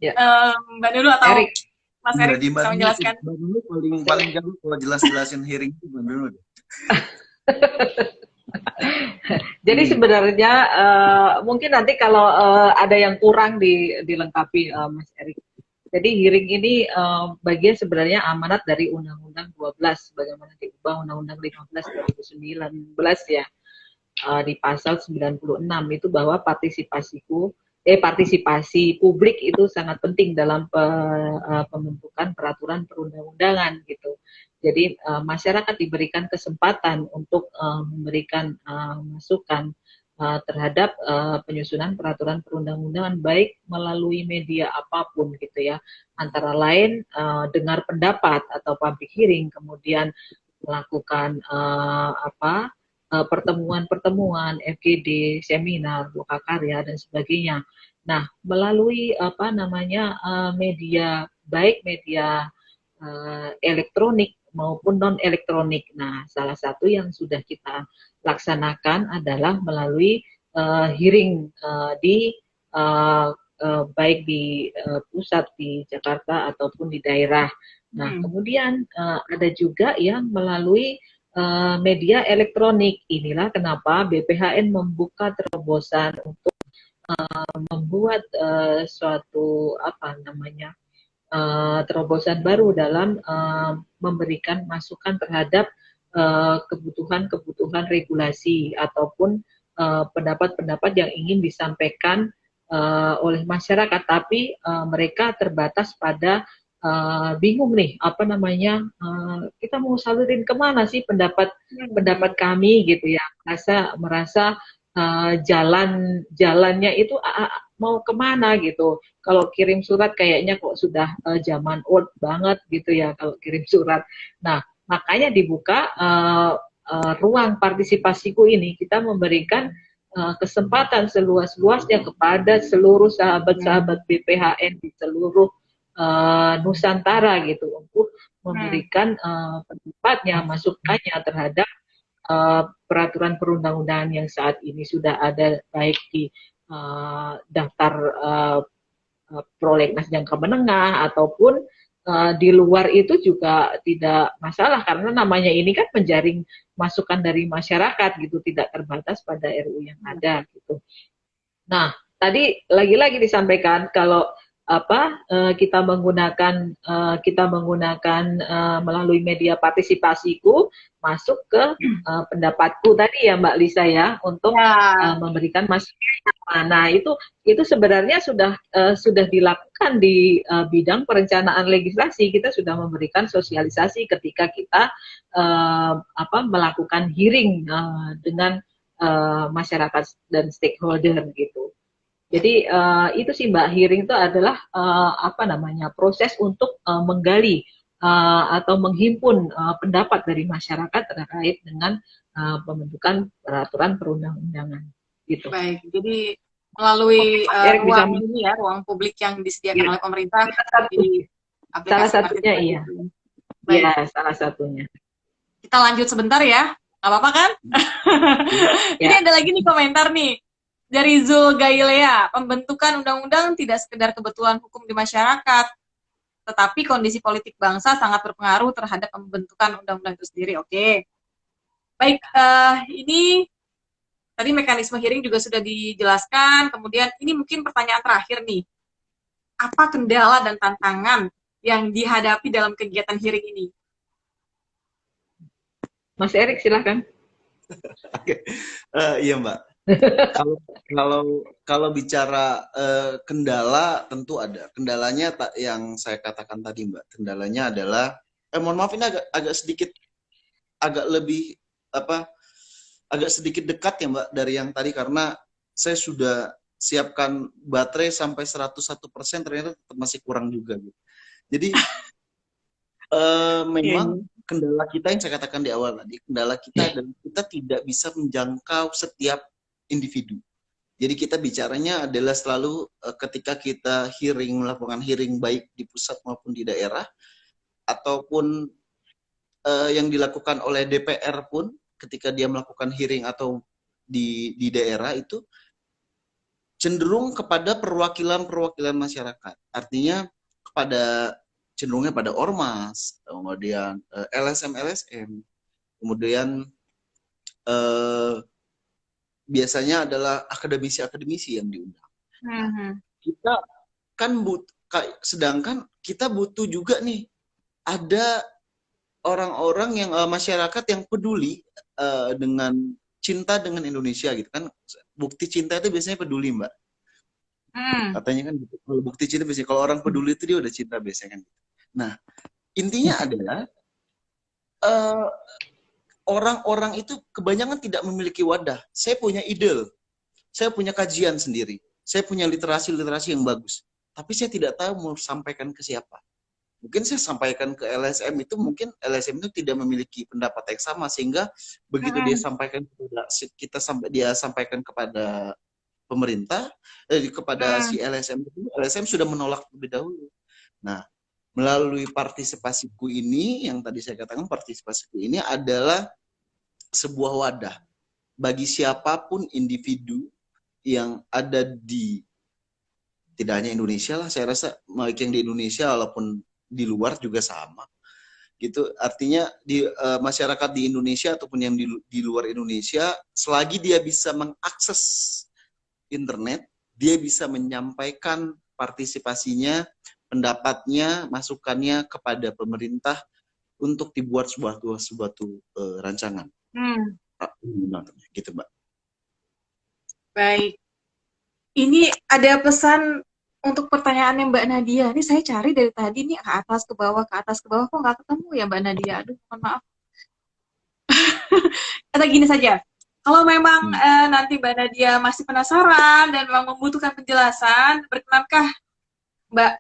Mbak Nurul atau Erik. Mas Erik bisa menjelaskan. Mbak Nurul paling jago kalau jelasin hearing itu Mbak Nurul. Jadi sebenarnya mungkin nanti kalau ada yang kurang dilengkapi Mas Erik. Jadi hearing ini bagian sebenarnya amanat dari Undang-Undang 12 bagaimana diubah Undang-Undang 15 2019 ya. Di pasal 96 itu bahwa partisipasi publik itu sangat penting dalam pembentukan peraturan perundang-undangan gitu. Jadi masyarakat diberikan kesempatan untuk memberikan masukan terhadap penyusunan peraturan perundang-undangan baik melalui media apapun gitu ya, antara lain dengar pendapat atau public hearing, kemudian melakukan pertemuan-pertemuan, FGD, seminar, lokakarya dan sebagainya. Nah, melalui media baik media elektronik maupun non elektronik. Nah, salah satu yang sudah kita laksanakan adalah melalui hearing baik di pusat di Jakarta ataupun di daerah. Nah, kemudian ada juga yang melalui media elektronik. Inilah kenapa BPHN membuka terobosan untuk membuat suatu terobosan baru dalam memberikan masukan terhadap kebutuhan-kebutuhan regulasi ataupun pendapat-pendapat yang ingin disampaikan oleh masyarakat, tapi mereka terbatas pada bingung nih apa namanya, kita mau salurin kemana sih pendapat kami gitu ya, merasa jalannya itu mau kemana gitu. Kalau kirim surat kayaknya kok sudah zaman old banget gitu ya kalau kirim surat. Nah, makanya dibuka ruang partisipasiku ini, kita memberikan kesempatan seluas-luasnya kepada seluruh sahabat-sahabat BPHN di seluruh Nusantara gitu, untuk memberikan pendapatnya, masukannya terhadap peraturan perundang-undangan yang saat ini sudah ada, baik di daftar prolegnas jangka menengah ataupun di luar itu juga tidak masalah, karena namanya ini kan menjaring masukan dari masyarakat gitu, tidak terbatas pada RU yang ada gitu. Nah, tadi lagi-lagi disampaikan kalau kita menggunakan melalui media partisipasiku masuk ke pendapatku tadi ya Mbak Lisa ya, untuk memberikan masukan. Nah, itu sebenarnya sudah dilakukan di bidang perencanaan legislasi. Kita sudah memberikan sosialisasi ketika kita melakukan hearing dengan masyarakat dan stakeholder gitu. Jadi itu sih Mbak, hearing itu adalah proses untuk menggali atau menghimpun pendapat dari masyarakat terkait dengan pembentukan peraturan perundang-undangan gitu. Baik, jadi melalui ruang ini ya, ruang publik yang disediakan oleh pemerintah di aplikasi. Salah satunya iya. Iya, salah satunya. Kita lanjut sebentar ya, nggak apa-apa kan? Ini ada lagi nih komentar nih dari Zul Gailea, pembentukan undang-undang tidak sekedar kebetulan hukum di masyarakat, tetapi kondisi politik bangsa sangat berpengaruh terhadap pembentukan undang-undang itu sendiri. Oke. Baik, ini tadi mekanisme hearing juga sudah dijelaskan, kemudian ini mungkin pertanyaan terakhir nih. Apa kendala dan tantangan yang dihadapi dalam kegiatan hearing ini? Mas Erik, silahkan. Oke. Iya Mbak. Kalau bicara kendala, tentu ada. Kendalanya yang saya katakan tadi Mbak. Kendalanya adalah, mohon maaf ini agak sedikit dekat ya Mbak dari yang tadi, karena saya sudah siapkan baterai sampai 101%, ternyata masih kurang juga gitu. Jadi memang kendala kita yang saya katakan di awal tadi, kendala kita adalah kita tidak bisa menjangkau setiap individu. Jadi kita bicaranya adalah selalu ketika kita melakukan hearing baik di pusat maupun di daerah, ataupun yang dilakukan oleh DPR pun ketika dia melakukan hearing atau di daerah, itu cenderung kepada perwakilan masyarakat. Artinya cenderungnya pada ormas, kemudian LSM, kemudian biasanya adalah akademisi yang diundang. Kita kan sedangkan kita butuh juga nih ada orang-orang yang masyarakat yang peduli dengan cinta dengan Indonesia gitu kan. Bukti cinta itu biasanya peduli Mbak. Katanya kan gitu. Kalau bukti cinta biasanya, kalau orang peduli itu dia udah cinta biasanya kan. Nah, intinya adalah orang-orang itu kebanyakan tidak memiliki wadah. Saya punya ide, saya punya kajian sendiri, saya punya literasi yang bagus, tapi saya tidak tahu mau sampaikan ke siapa. Mungkin saya sampaikan ke LSM, itu mungkin LSM itu tidak memiliki pendapat yang sama, sehingga begitu dia sampaikan dia sampaikan kepada pemerintah, kepada si LSM itu, LSM sudah menolak lebih dahulu. Nah, melalui partisipasiku ini, yang tadi saya katakan, partisipasiku ini adalah sebuah wadah bagi siapapun individu yang ada di, tidak hanya Indonesia lah, saya rasa baik yang di Indonesia walaupun di luar juga sama gitu. Artinya di masyarakat di Indonesia ataupun yang di luar Indonesia, selagi dia bisa mengakses internet, dia bisa menyampaikan partisipasinya pendapatnya, masukannya kepada pemerintah untuk dibuat suatu rancangan. Gitu, Mbak. Baik. Ini ada pesan untuk pertanyaannya Mbak Nadia. Ini saya cari dari tadi nih ke atas ke bawah kok nggak ketemu ya Mbak Nadia. Aduh, mohon maaf. Atau gini saja. Kalau memang nanti Mbak Nadia masih penasaran dan memang membutuhkan penjelasan, berkenankah Mbak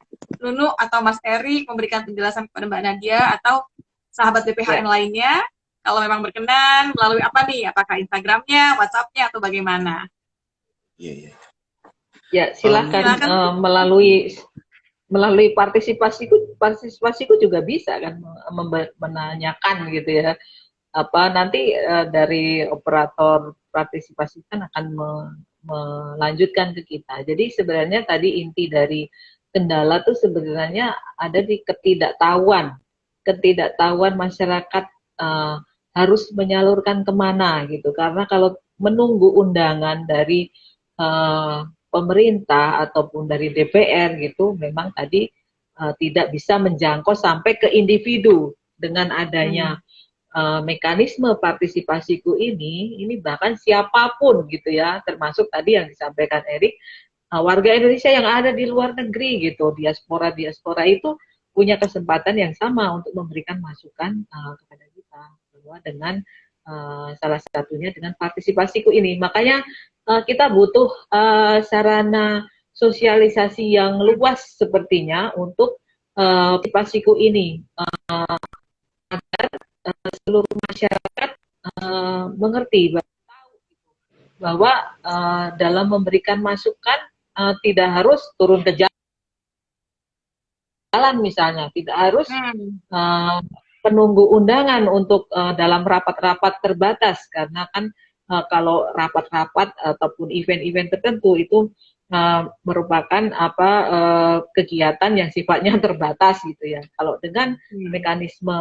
Nunu atau Mas Erik memberikan penjelasan kepada Mbak Nadia atau sahabat BPHN lainnya? Kalau memang berkenan, melalui apa nih? Apakah Instagramnya, WhatsApp-nya, atau bagaimana? Iya. Ya, silakan melalui partisipasiku juga bisa kan menanyakan gitu ya. Apa nanti dari operator partisipasi kan akan melanjutkan ke kita. Jadi sebenarnya tadi inti dari kendala tuh sebenarnya ada di ketidaktahuan masyarakat harus menyalurkan kemana gitu. Karena kalau menunggu undangan dari pemerintah ataupun dari DPR gitu, memang tadi tidak bisa menjangkau sampai ke individu. Dengan adanya mekanisme partisipasiku ini bahkan siapapun gitu ya, termasuk tadi yang disampaikan Erik, warga Indonesia yang ada di luar negeri gitu, diaspora itu punya kesempatan yang sama untuk memberikan masukan kepada kita bahwa dengan salah satunya dengan partisipasiku ini. Makanya kita butuh sarana sosialisasi yang luas sepertinya untuk partisipasiku ini agar seluruh masyarakat mengerti bahwa dalam memberikan masukan tidak harus turun ke jalan misalnya, tidak harus penunggu undangan untuk dalam rapat-rapat terbatas, karena kan kalau rapat-rapat ataupun event-event tertentu itu merupakan kegiatan yang sifatnya terbatas gitu ya. Kalau dengan mekanisme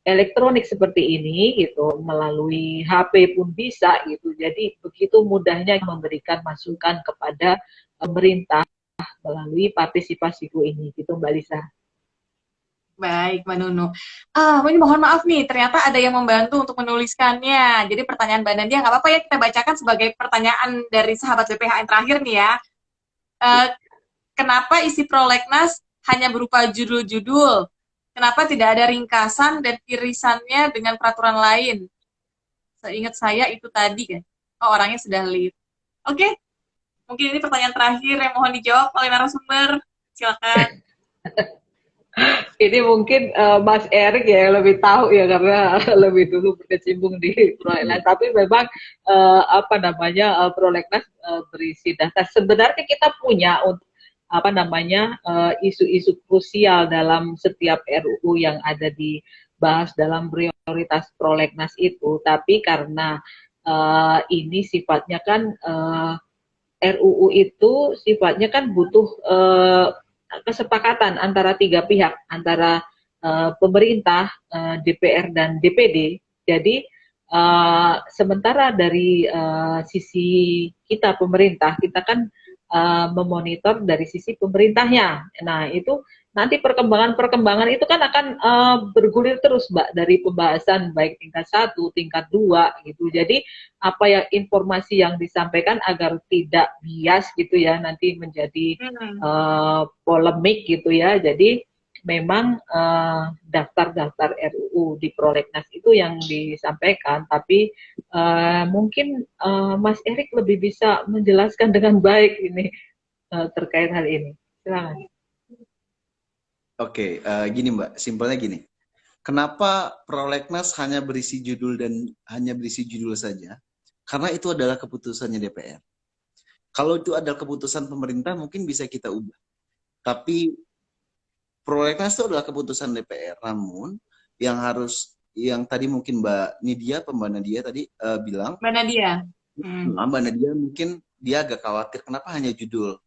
elektronik seperti ini gitu, melalui HP pun bisa gitu. Jadi begitu mudahnya memberikan masukan kepada pemerintah melalui partisipasiku ini gitu Mbak Lisa. Baik, Mbak Nunu. Ini mohon maaf nih, ternyata ada yang membantu untuk menuliskannya. Jadi pertanyaan Mbak Nadia, nggak apa-apa ya kita bacakan sebagai pertanyaan dari sahabat BPHN terakhir nih ya. Kenapa isi prolegnas hanya berupa judul-judul? Kenapa tidak ada ringkasan dan irisannya dengan peraturan lain? Seingat saya itu tadi kan. Oh, orangnya sudah leave. Oke. Mungkin ini pertanyaan terakhir yang mohon dijawab oleh narasumber. Silakan. Ini mungkin Mas Erik ya yang lebih tahu ya, karena lebih dulu berkecimpung di prolegnas. Tapi memang prolegnas berisi data. Sebenarnya kita punya untuk isu-isu krusial dalam setiap RUU yang ada dibahas dalam prioritas prolegnas itu. Tapi karena ini sifatnya kan RUU itu sifatnya kan butuh kesepakatan antara tiga pihak, antara pemerintah, DPR dan DPD. Jadi sementara dari sisi kita pemerintah, kita kan memonitor dari sisi pemerintahnya. Nah itu nanti perkembangan itu kan akan bergulir terus Mbak, dari pembahasan baik tingkat 1, tingkat 2 gitu. Jadi apa yang informasi yang disampaikan agar tidak bias gitu ya, nanti menjadi polemik gitu ya. Jadi memang daftar-daftar RUU di prolegnas itu yang disampaikan, tapi mungkin Mas Erik lebih bisa menjelaskan dengan baik ini terkait hal ini. Silakan. Oke, gini Mbak, simpelnya gini. Kenapa prolegnas hanya berisi judul saja? Karena itu adalah keputusannya DPR. Kalau itu adalah keputusan pemerintah, mungkin bisa kita ubah. Tapi prolegnas itu adalah keputusan DPR. Namun yang tadi mungkin Mbak Nadia tadi bilang. Mbak Nadia. Mbak Nadia mungkin dia agak khawatir kenapa hanya judul.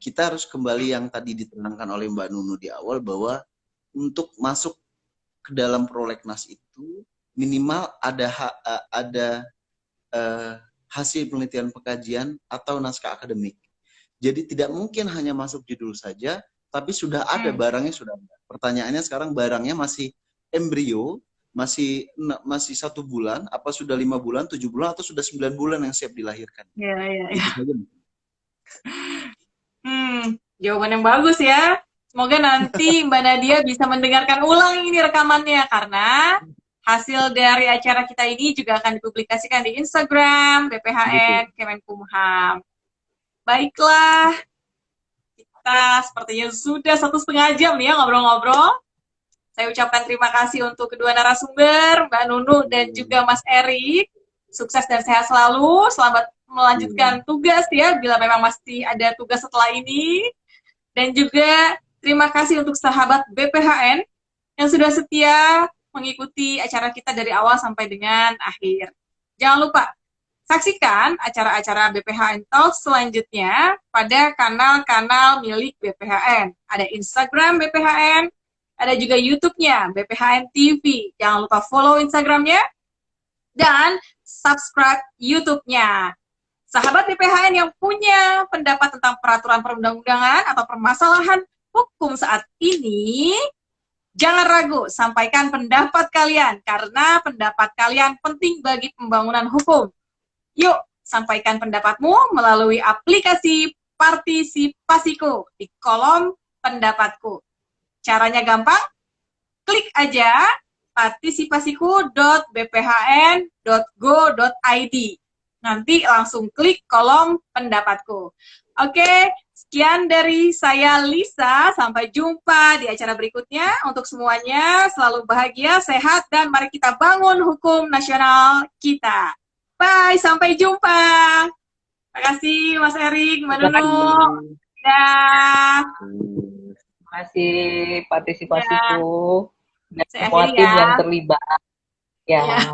Kita harus kembali yang tadi diterangkan oleh Mbak Nunu di awal, bahwa untuk masuk ke dalam prolegnas itu minimal ada hasil penelitian pengkajian atau naskah akademik. Jadi tidak mungkin hanya masuk judul saja, tapi sudah ada barangnya sudah ada. Pertanyaannya sekarang barangnya masih embrio, masih 1 bulan, apa sudah 5 bulan, 7 bulan, atau sudah 9 bulan yang siap dilahirkan? Ya, ya, ya. Itu saja. Jawaban yang bagus ya. Semoga nanti Mbak Nadia bisa mendengarkan ulang ini rekamannya, karena hasil dari acara kita ini juga akan dipublikasikan di Instagram BPHN Kemenkumham. Baiklah, kita sepertinya sudah 1,5 jam nih ya ngobrol-ngobrol. Saya ucapkan terima kasih untuk kedua narasumber, Mbak Nunu dan juga Mas Erik. Sukses dan sehat selalu. Selamat melanjutkan tugas ya, bila memang masih ada tugas setelah ini. Dan juga terima kasih untuk sahabat BPHN yang sudah setia mengikuti acara kita dari awal sampai dengan akhir. Jangan lupa saksikan acara-acara BPHN Talks selanjutnya pada kanal-kanal milik BPHN. Ada Instagram BPHN, ada juga YouTube-nya BPHN TV. Jangan lupa follow Instagram-nya dan subscribe YouTube-nya. Sahabat BPHN yang punya pendapat tentang peraturan perundang-undangan atau permasalahan hukum saat ini, jangan ragu, sampaikan pendapat kalian, karena pendapat kalian penting bagi pembangunan hukum. Yuk, sampaikan pendapatmu melalui aplikasi Partisipasiku di kolom pendapatku. Caranya gampang, klik aja partisipasiku.bphn.go.id. Nanti langsung klik kolom pendapatku. Oke, sekian dari saya Lisa. Sampai jumpa di acara berikutnya. Untuk semuanya, selalu bahagia, sehat, dan mari kita bangun hukum nasional kita. Bye, sampai jumpa. Terima kasih Mas Erik, Mbak Nunu. Dah. Terima kasih partisipasiku dan Saya semua akhiri tim ya. yang terlibat. Ya.